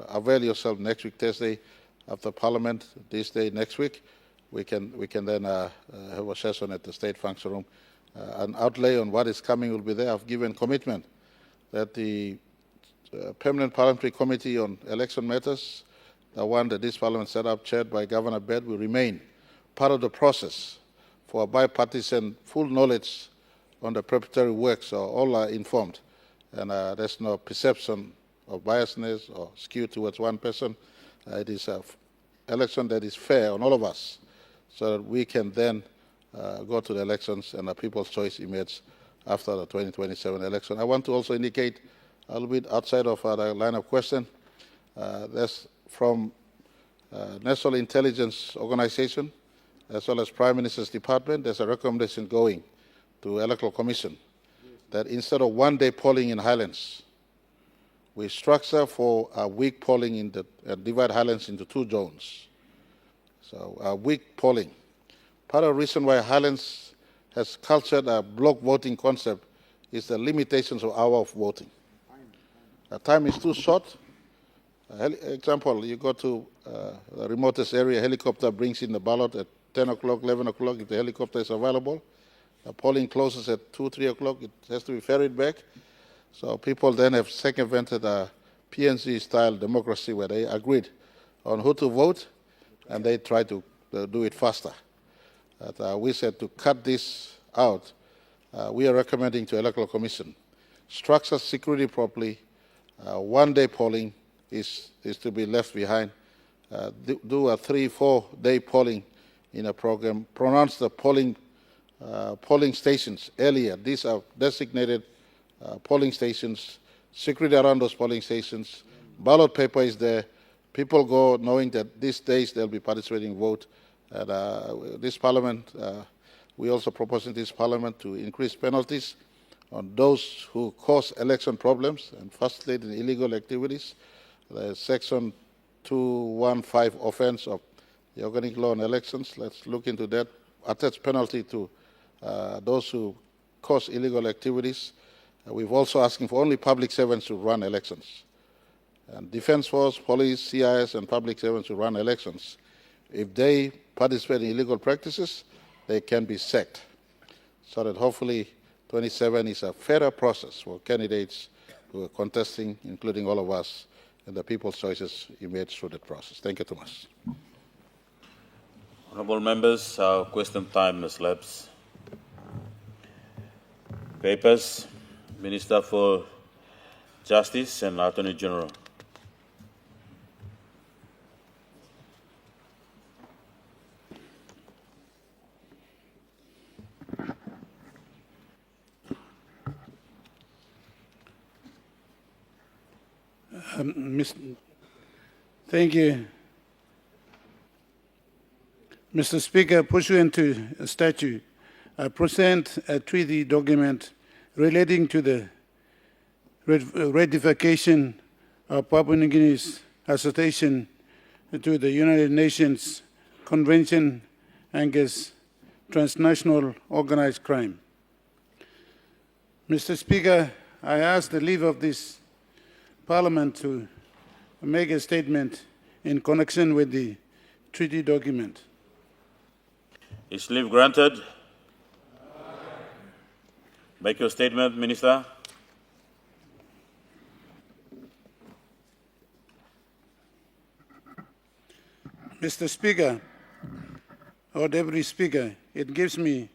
Avail yourself next week, Thursday, after Parliament, this day next week. We can then have a session at the State Function Room. An outlay on what is coming will be there. I've given commitment that the Permanent Parliamentary Committee on Election Matters, the one that this Parliament set up, chaired by Governor Bed, will remain part of the process for bipartisan full knowledge on the preparatory work, so all are informed. And there's no perception of biasness or skew towards one person. It is an election that is fair on all of us, so that we can then go to the elections and a people's choice emerge after the 2027 election. I want to also indicate a little bit outside of the line of question, there's from National Intelligence Organization as well as Prime Minister's Department, there's a recommendation going to Electoral Commission that instead of one-day polling in Highlands, we structure for a week polling in the divide Highlands into two zones. So a week polling. Part of the reason why Highlands has cultured a block voting concept is the limitations of hour of voting. The time is too short. Example, you go to the remotest area, a helicopter brings in the ballot at 10 o'clock, 11 o'clock, if the helicopter is available. The polling closes at 2, 3 o'clock, it has to be ferried back. So people then have circumvented a PNG-style democracy where they agreed on who to vote, and they try to do it faster. We said to cut this out, we are recommending to Electoral Commission, structure security properly, one-day polling is to be left behind, do a 3-4 day polling in a program, pronounce the polling stations earlier. These are designated polling stations, security around those polling stations, ballot paper is there, people go knowing that these days they'll be participating vote. And this Parliament, we also propose in this Parliament to increase penalties on those who cause election problems and facilitate illegal activities. The Section 215 offence of the Organic Law on Elections, let's look into that. Attach penalty to those who cause illegal activities. We've also asking for only public servants to run elections. And Defence Force, Police, CIS, and public servants who run elections, if they participate in illegal practices, they can be sacked. So that hopefully 27 is a fairer process for candidates who are contesting, including all of us, and the people's choices emerge through that process. Thank you too much. Honourable members, our question time has lapsed. Papers, Minister for Justice and Attorney General. Thank you. Mr. Speaker, pursuant to a statute, I present a treaty document relating to the ratification of Papua New Guinea's accession to the United Nations Convention Against Transnational Organized Crime. Mr. Speaker, I ask the leave of this Parliament to make a statement in connection with the treaty document. Is leave granted? Make your statement, Minister. Mr. Speaker, or Deputy Speaker, it gives me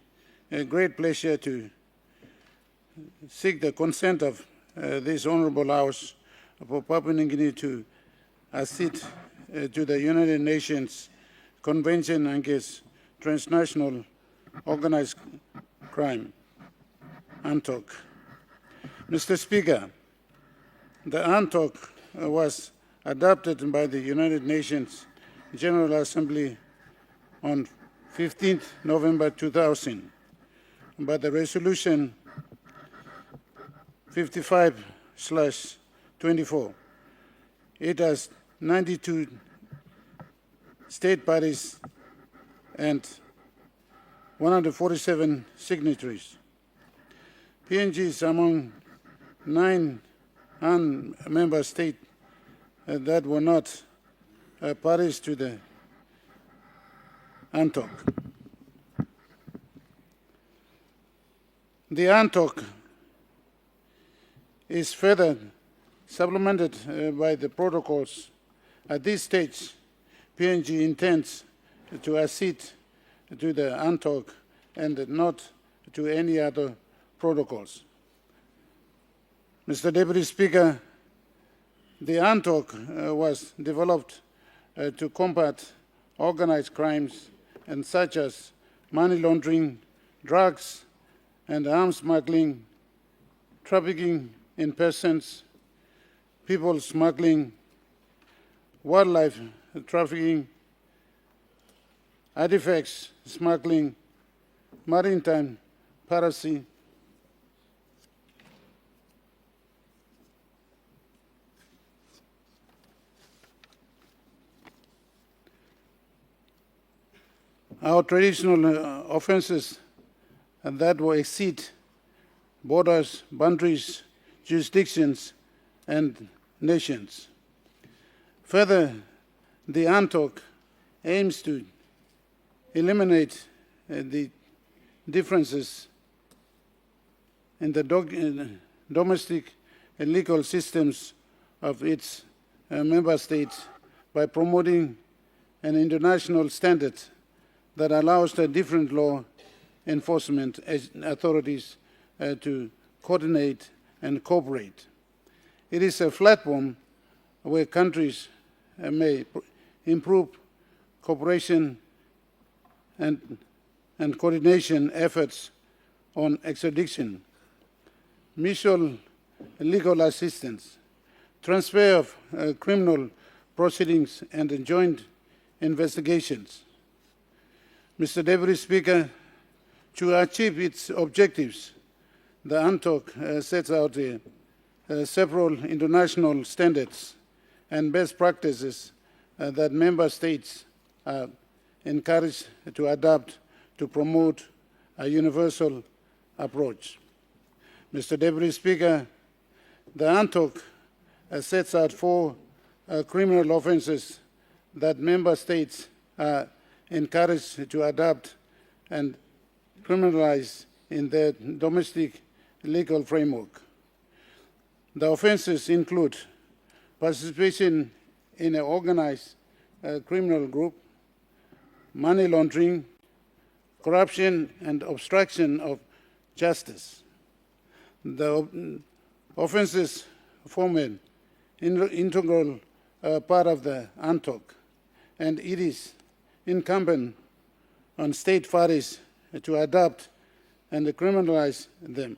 a great pleasure to seek the consent of this Honourable House for Papua New Guinea to accede to the United Nations Convention Against Transnational Organized Crime, ANTOC. Mr. Speaker, the ANTOC was adopted by the United Nations General Assembly on 15th November 2000, but the resolution 55/24. It has 92 state parties and 147 signatories. PNG is among 9 member states that were not parties to the ANTOC. The ANTOC is further supplemented by the protocols. At this stage, PNG intends to accede to the ANTOC and not to any other protocols. Mr. Deputy Speaker, the ANTOC was developed to combat organized crimes and such as money laundering, drugs and arms smuggling, trafficking in persons, people smuggling, wildlife trafficking, artifacts smuggling, maritime piracy, our traditional offenses that will exceed borders, boundaries, jurisdictions, and nations. Further, the ANTOC aims to eliminate the differences in the domestic and legal systems of its member states by promoting an international standard that allows the different law enforcement authorities to coordinate and cooperate. It is a platform where countries may improve cooperation and coordination efforts on extradition, mutual legal assistance, transfer of criminal proceedings, and joint investigations. Mr. Deputy Speaker, to achieve its objectives, the ANTOC sets out several international standards and best practices that member states are encouraged to adopt to promote a universal approach. Mr. Deputy Speaker, the ANTOC sets out 4 criminal offenses that member states are encouraged to adopt and criminalize in their domestic legal framework. The offenses include participation in an organized criminal group, money laundering, corruption, and obstruction of justice. The offenses form an integral part of the ANTOC, and it is incumbent on state parties to adopt and criminalize them.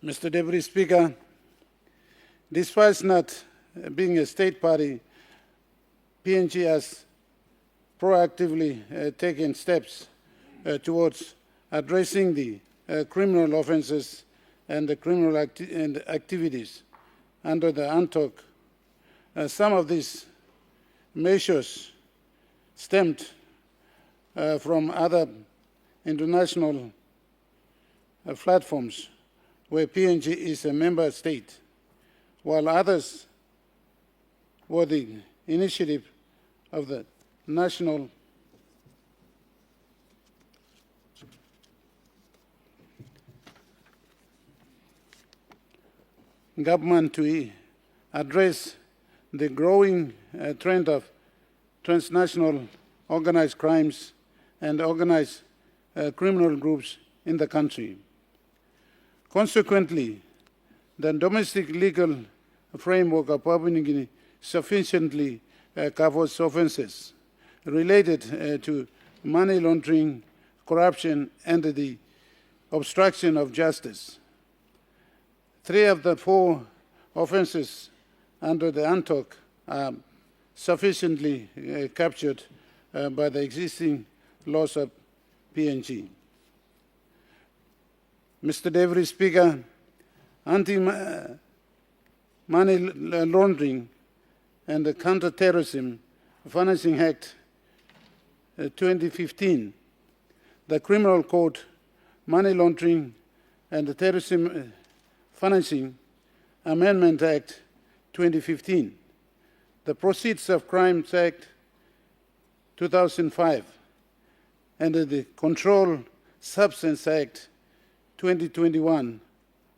Mr. Deputy Speaker, despite not being a state party, PNG has proactively taken steps towards addressing the criminal offenses and the criminal activities under the ANTOC. Some of these measures stemmed from other international platforms where PNG is a member state, while others were the initiative of the national government to address the growing trend of transnational organized crimes and organized criminal groups in the country. Consequently, the domestic legal framework of Papua New Guinea sufficiently covers offenses related to money laundering, corruption, and the obstruction of justice. 3 of the 4 offenses under the ANTOC are sufficiently captured by the existing laws of PNG. Mr. Deputy Speaker, Anti-Money Laundering and the Counter-Terrorism Financing Act 2015, the Criminal Code, Money Laundering and the Terrorism Financing Amendment Act 2015, the Proceeds of Crimes Act 2005, and the Controlled Substance Act 2021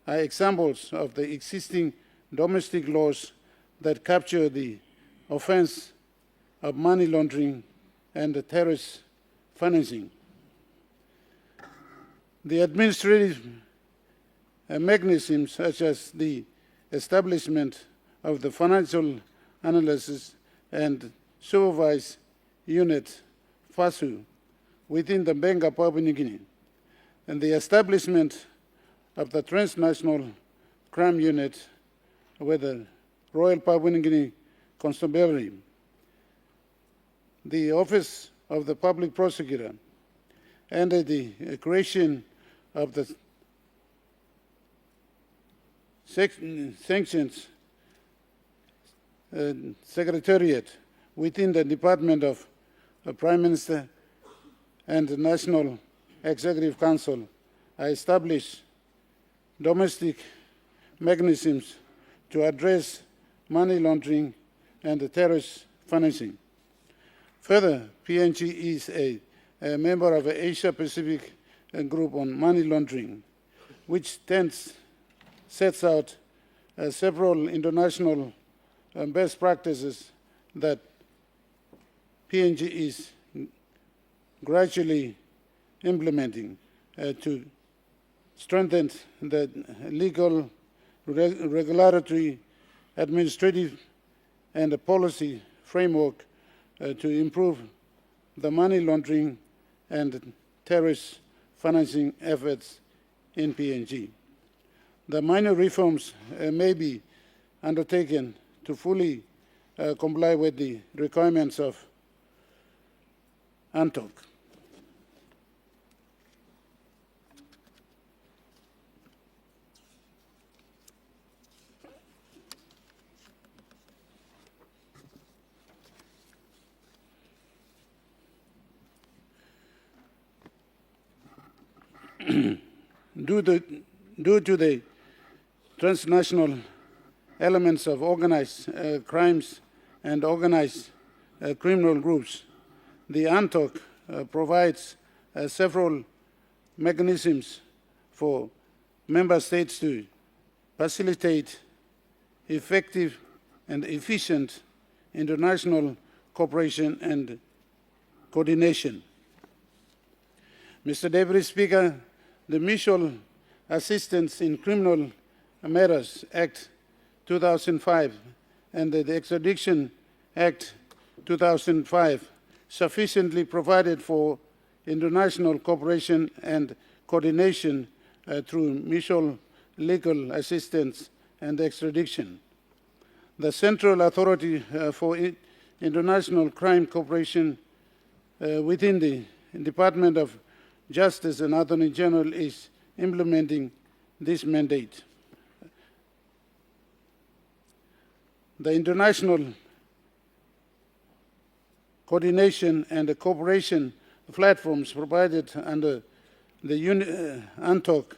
are examples of the existing domestic laws that capture the offense of money laundering and the terrorist financing. The administrative mechanisms such as the establishment of the Financial Analysis and Supervise Unit, FASU, within the Bank of Papua New Guinea, and the establishment of the Transnational Crime Unit with the Royal Papua New Guinea Constabulary, the Office of the Public Prosecutor, and the creation of the Sanctions Secretariat within the Department of Prime Minister and the National Executive Council are established domestic mechanisms to address money laundering and the terrorist financing. Further, PNG is a member of the Asia-Pacific Group on Money Laundering, which sets out several international best practices that PNG is gradually implementing to strengthen the legal, regulatory, administrative, and the policy framework to improve the money laundering and terrorist financing efforts in PNG. The minor reforms may be undertaken to fully comply with the requirements of ANTOC. Due to the transnational elements of organized crimes and organized criminal groups, the ANTOC provides several mechanisms for member states to facilitate effective and efficient international cooperation and coordination. Mr. Deputy Speaker, the Mutual Assistance in Criminal Matters Act 2005 and the Extradition Act 2005 sufficiently provided for international cooperation and coordination through mutual legal assistance and extradition. The Central Authority for International Crime Cooperation within the Department of Justice and Attorney General is implementing this mandate. The international coordination and the cooperation platforms provided under the ANTOC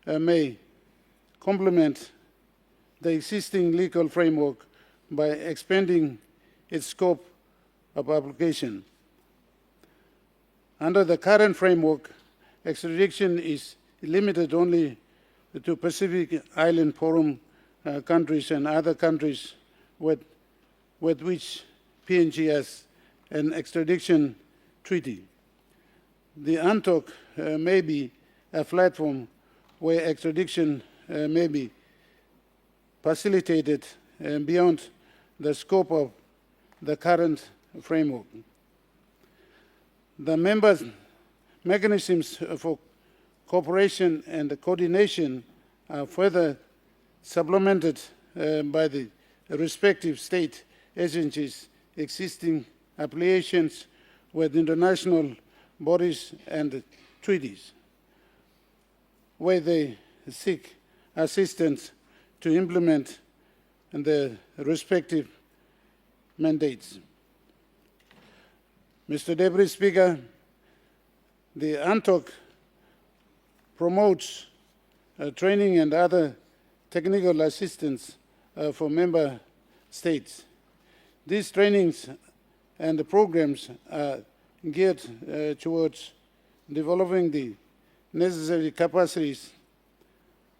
may complement the existing legal framework by expanding its scope of application. Under the current framework, extradition is limited only to Pacific Island Forum countries and other countries with which PNG has an extradition treaty. The UNTOC may be a platform where extradition may be facilitated beyond the scope of the current framework. The members' mechanisms for cooperation and coordination are further supplemented by the respective state agencies' existing affiliations with international bodies and treaties, where they seek assistance to implement the respective mandates. Mr. Deputy Speaker, the UNTOC promotes training and other technical assistance for member states. These trainings and the programs are geared towards developing the necessary capacities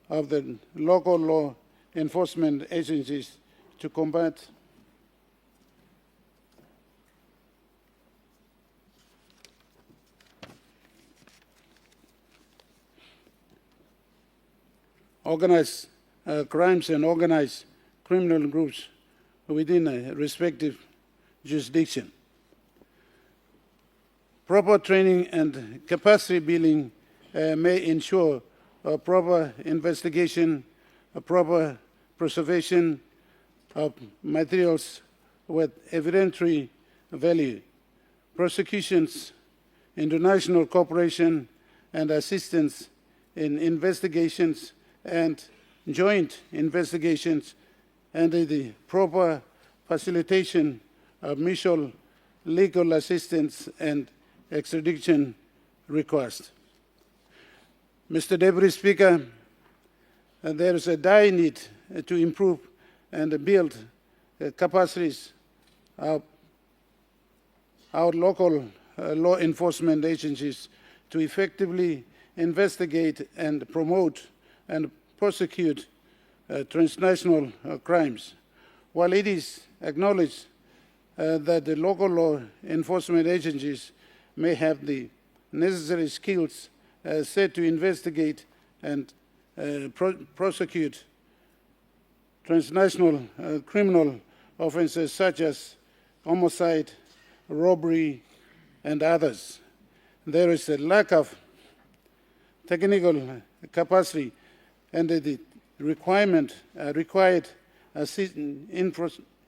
of the local law enforcement agencies to combat organized crimes and organized criminal groups within a respective jurisdiction. Proper training and capacity building may ensure a proper investigation, a proper preservation of materials with evidentiary value, prosecutions, international cooperation, and assistance in investigations and joint investigations, and the proper facilitation of mutual legal assistance and extradition request. Mr. Deputy Speaker, there is a dire need to improve and build capacities of our local law enforcement agencies to effectively investigate and promote and prosecute transnational crimes. While it is acknowledged that the local law enforcement agencies may have the necessary skills set to investigate and prosecute transnational criminal offenses such as homicide, robbery, and others. There is a lack of technical capacity and the required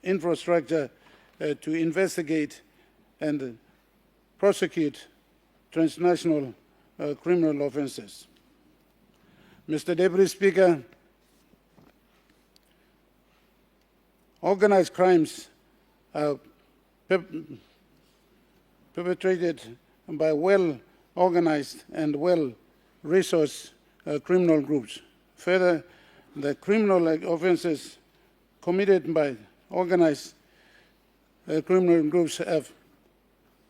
infrastructure to investigate and prosecute transnational criminal offenses. Mr. Deputy Speaker, organized crimes are perpetrated by well-organized and well-resourced criminal groups. Further, the criminal offenses committed by organized criminal groups have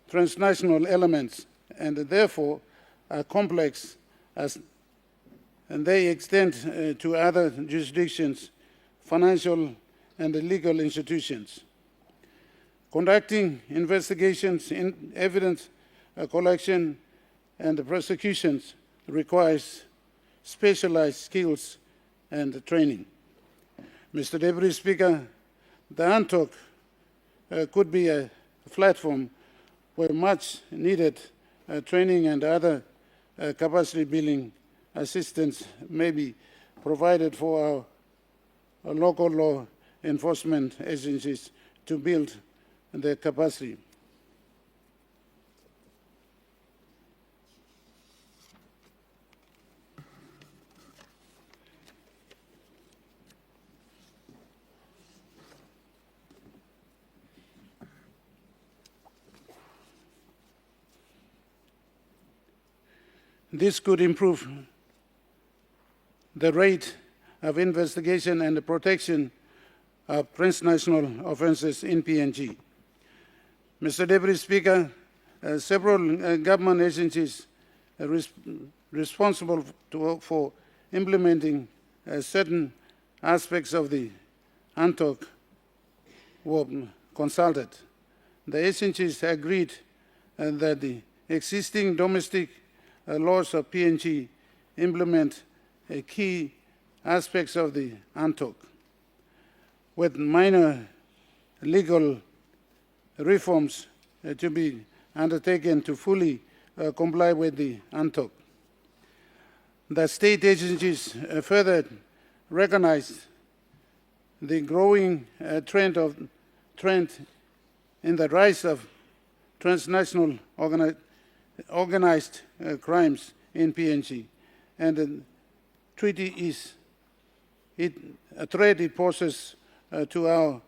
transnational elements and therefore are complex and they extend to other jurisdictions, financial and legal institutions. Conducting investigations, in evidence collection and prosecutions requires specialized skills and training. Mr. Deputy Speaker, the UNTOC could be a platform where much needed training and other capacity building assistance may be provided for our local law enforcement agencies to build their capacity. This could improve the rate of investigation and the protection of transnational offenses in PNG. Mr. Deputy Speaker, several government agencies responsible for implementing certain aspects of the ANTOC were consulted. The agencies agreed that the existing domestic laws of PNG implement key aspects of the ANTOC, with minor legal reforms to be undertaken to fully comply with the ANTOC. The state agencies further recognized the growing trend in the rise of transnational organized crimes in PNG, and the treaty is a threat it poses to our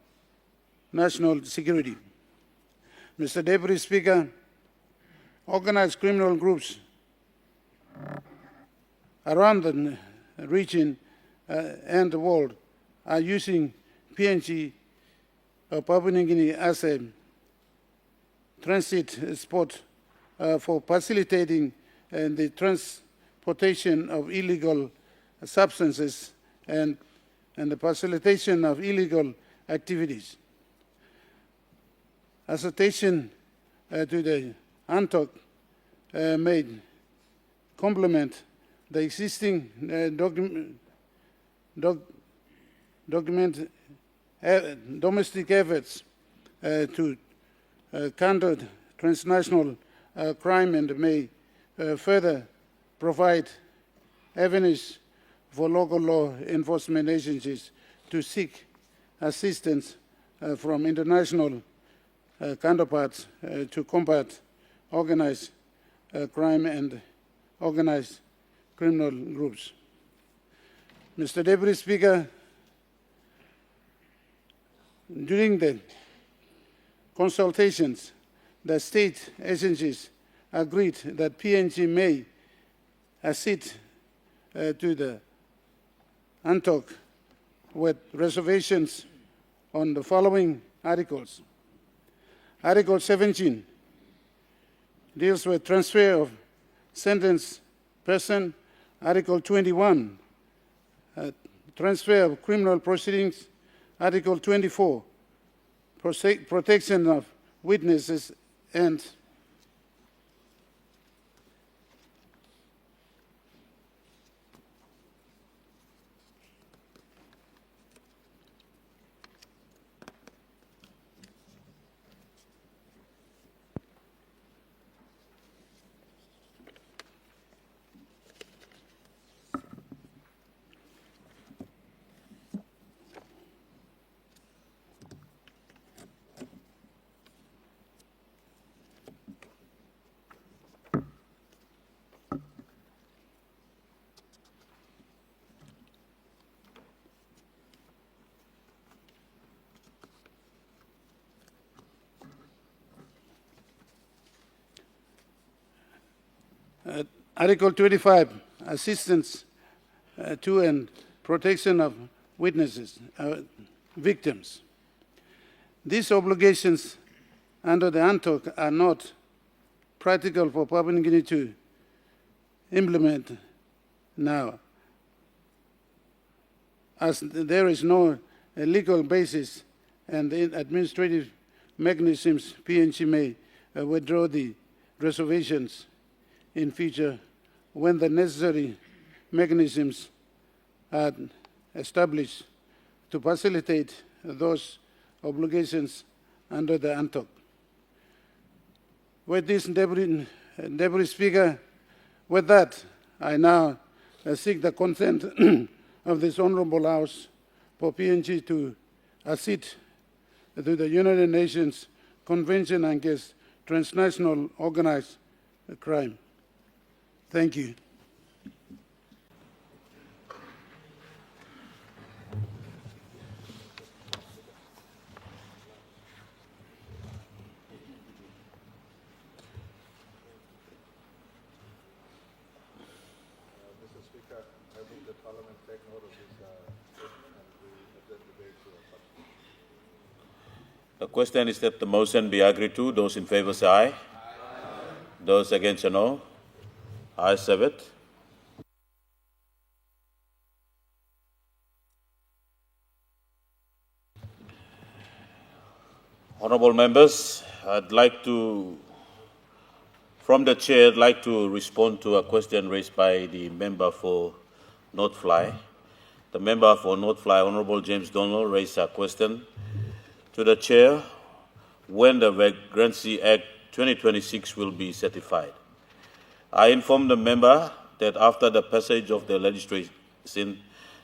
national security. Mr. Deputy Speaker, organized criminal groups around the region and the world are using PNG or Papua New Guinea as a transit spot for facilitating the transportation of illegal substances and the facilitation of illegal activities. Assertion to the ANTOC may complement the existing domestic efforts to counter transnational crime, and may further provide avenues for local law enforcement agencies to seek assistance from international counterparts to combat organized crime and organized criminal groups. Mr. Deputy Speaker, during the consultations, the state agencies agreed that PNG may accede to the ANTOC with reservations on the following articles. Article 17 deals with transfer of sentenced person. Article 21, transfer of criminal proceedings. Article 24, protection of witnesses, and Article 25, assistance to and protection of witnesses, victims. These obligations under the ANTOC are not practical for Papua New Guinea to implement now, as there is no legal basis and in administrative mechanisms. PNG may withdraw the reservations in future when the necessary mechanisms are established to facilitate those obligations under the ANTOC. With this, Deputy Speaker, with that, I now seek the consent of this Honourable House for PNG to accede to the United Nations Convention Against Transnational Organized Crime. Thank you. Mr. Speaker, I move that Parliament take note of this and we adjourn debate to a The question is that the motion be agreed to. Those in favor say aye. Those against say no. Ayes have it. Honourable members, from the chair, I'd like to respond to a question raised by the member for North Fly. The member for North Fly, Honourable James Donald, raised a question to the chair when the Vagrancy Act 2026 will be certified. I informed the member that after the passage of the legislation,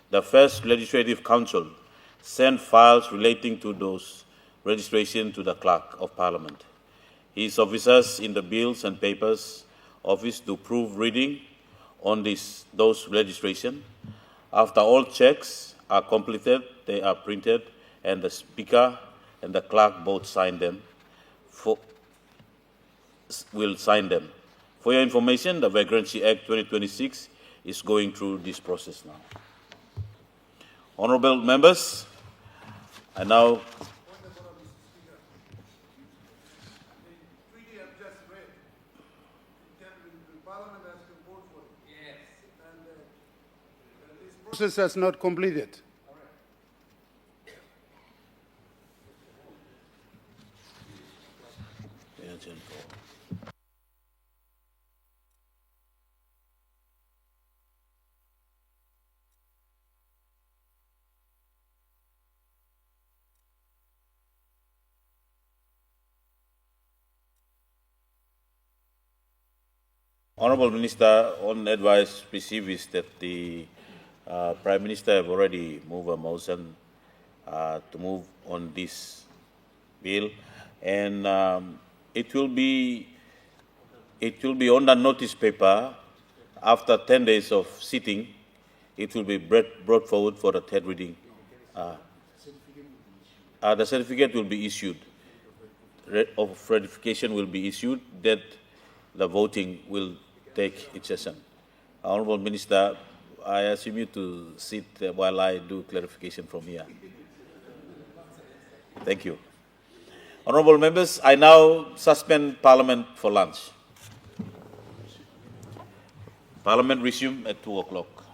the first Legislative Council sent files relating to those registration to the Clerk of Parliament. His officers in the Bills and Papers Office do proofreading on those registration. After all checks are completed, they are printed, and the Speaker and the Clerk both sign them. Will sign them. For your information, the Vagrancy Act 2026 is going through this process now. Honourable members, I now process has not completed. Honourable Minister, on advice received is that the Prime Minister have already moved a motion to move on this bill, and it will be on the notice paper after 10 days of sitting. It will be brought forward for the third reading. The certificate will be issued. Of ratification will be issued. That the voting will take its session. Honourable Minister, I assume you to sit while I do clarification from here. Thank you. Honourable members, I now suspend Parliament for lunch. Parliament resume at 2 o'clock.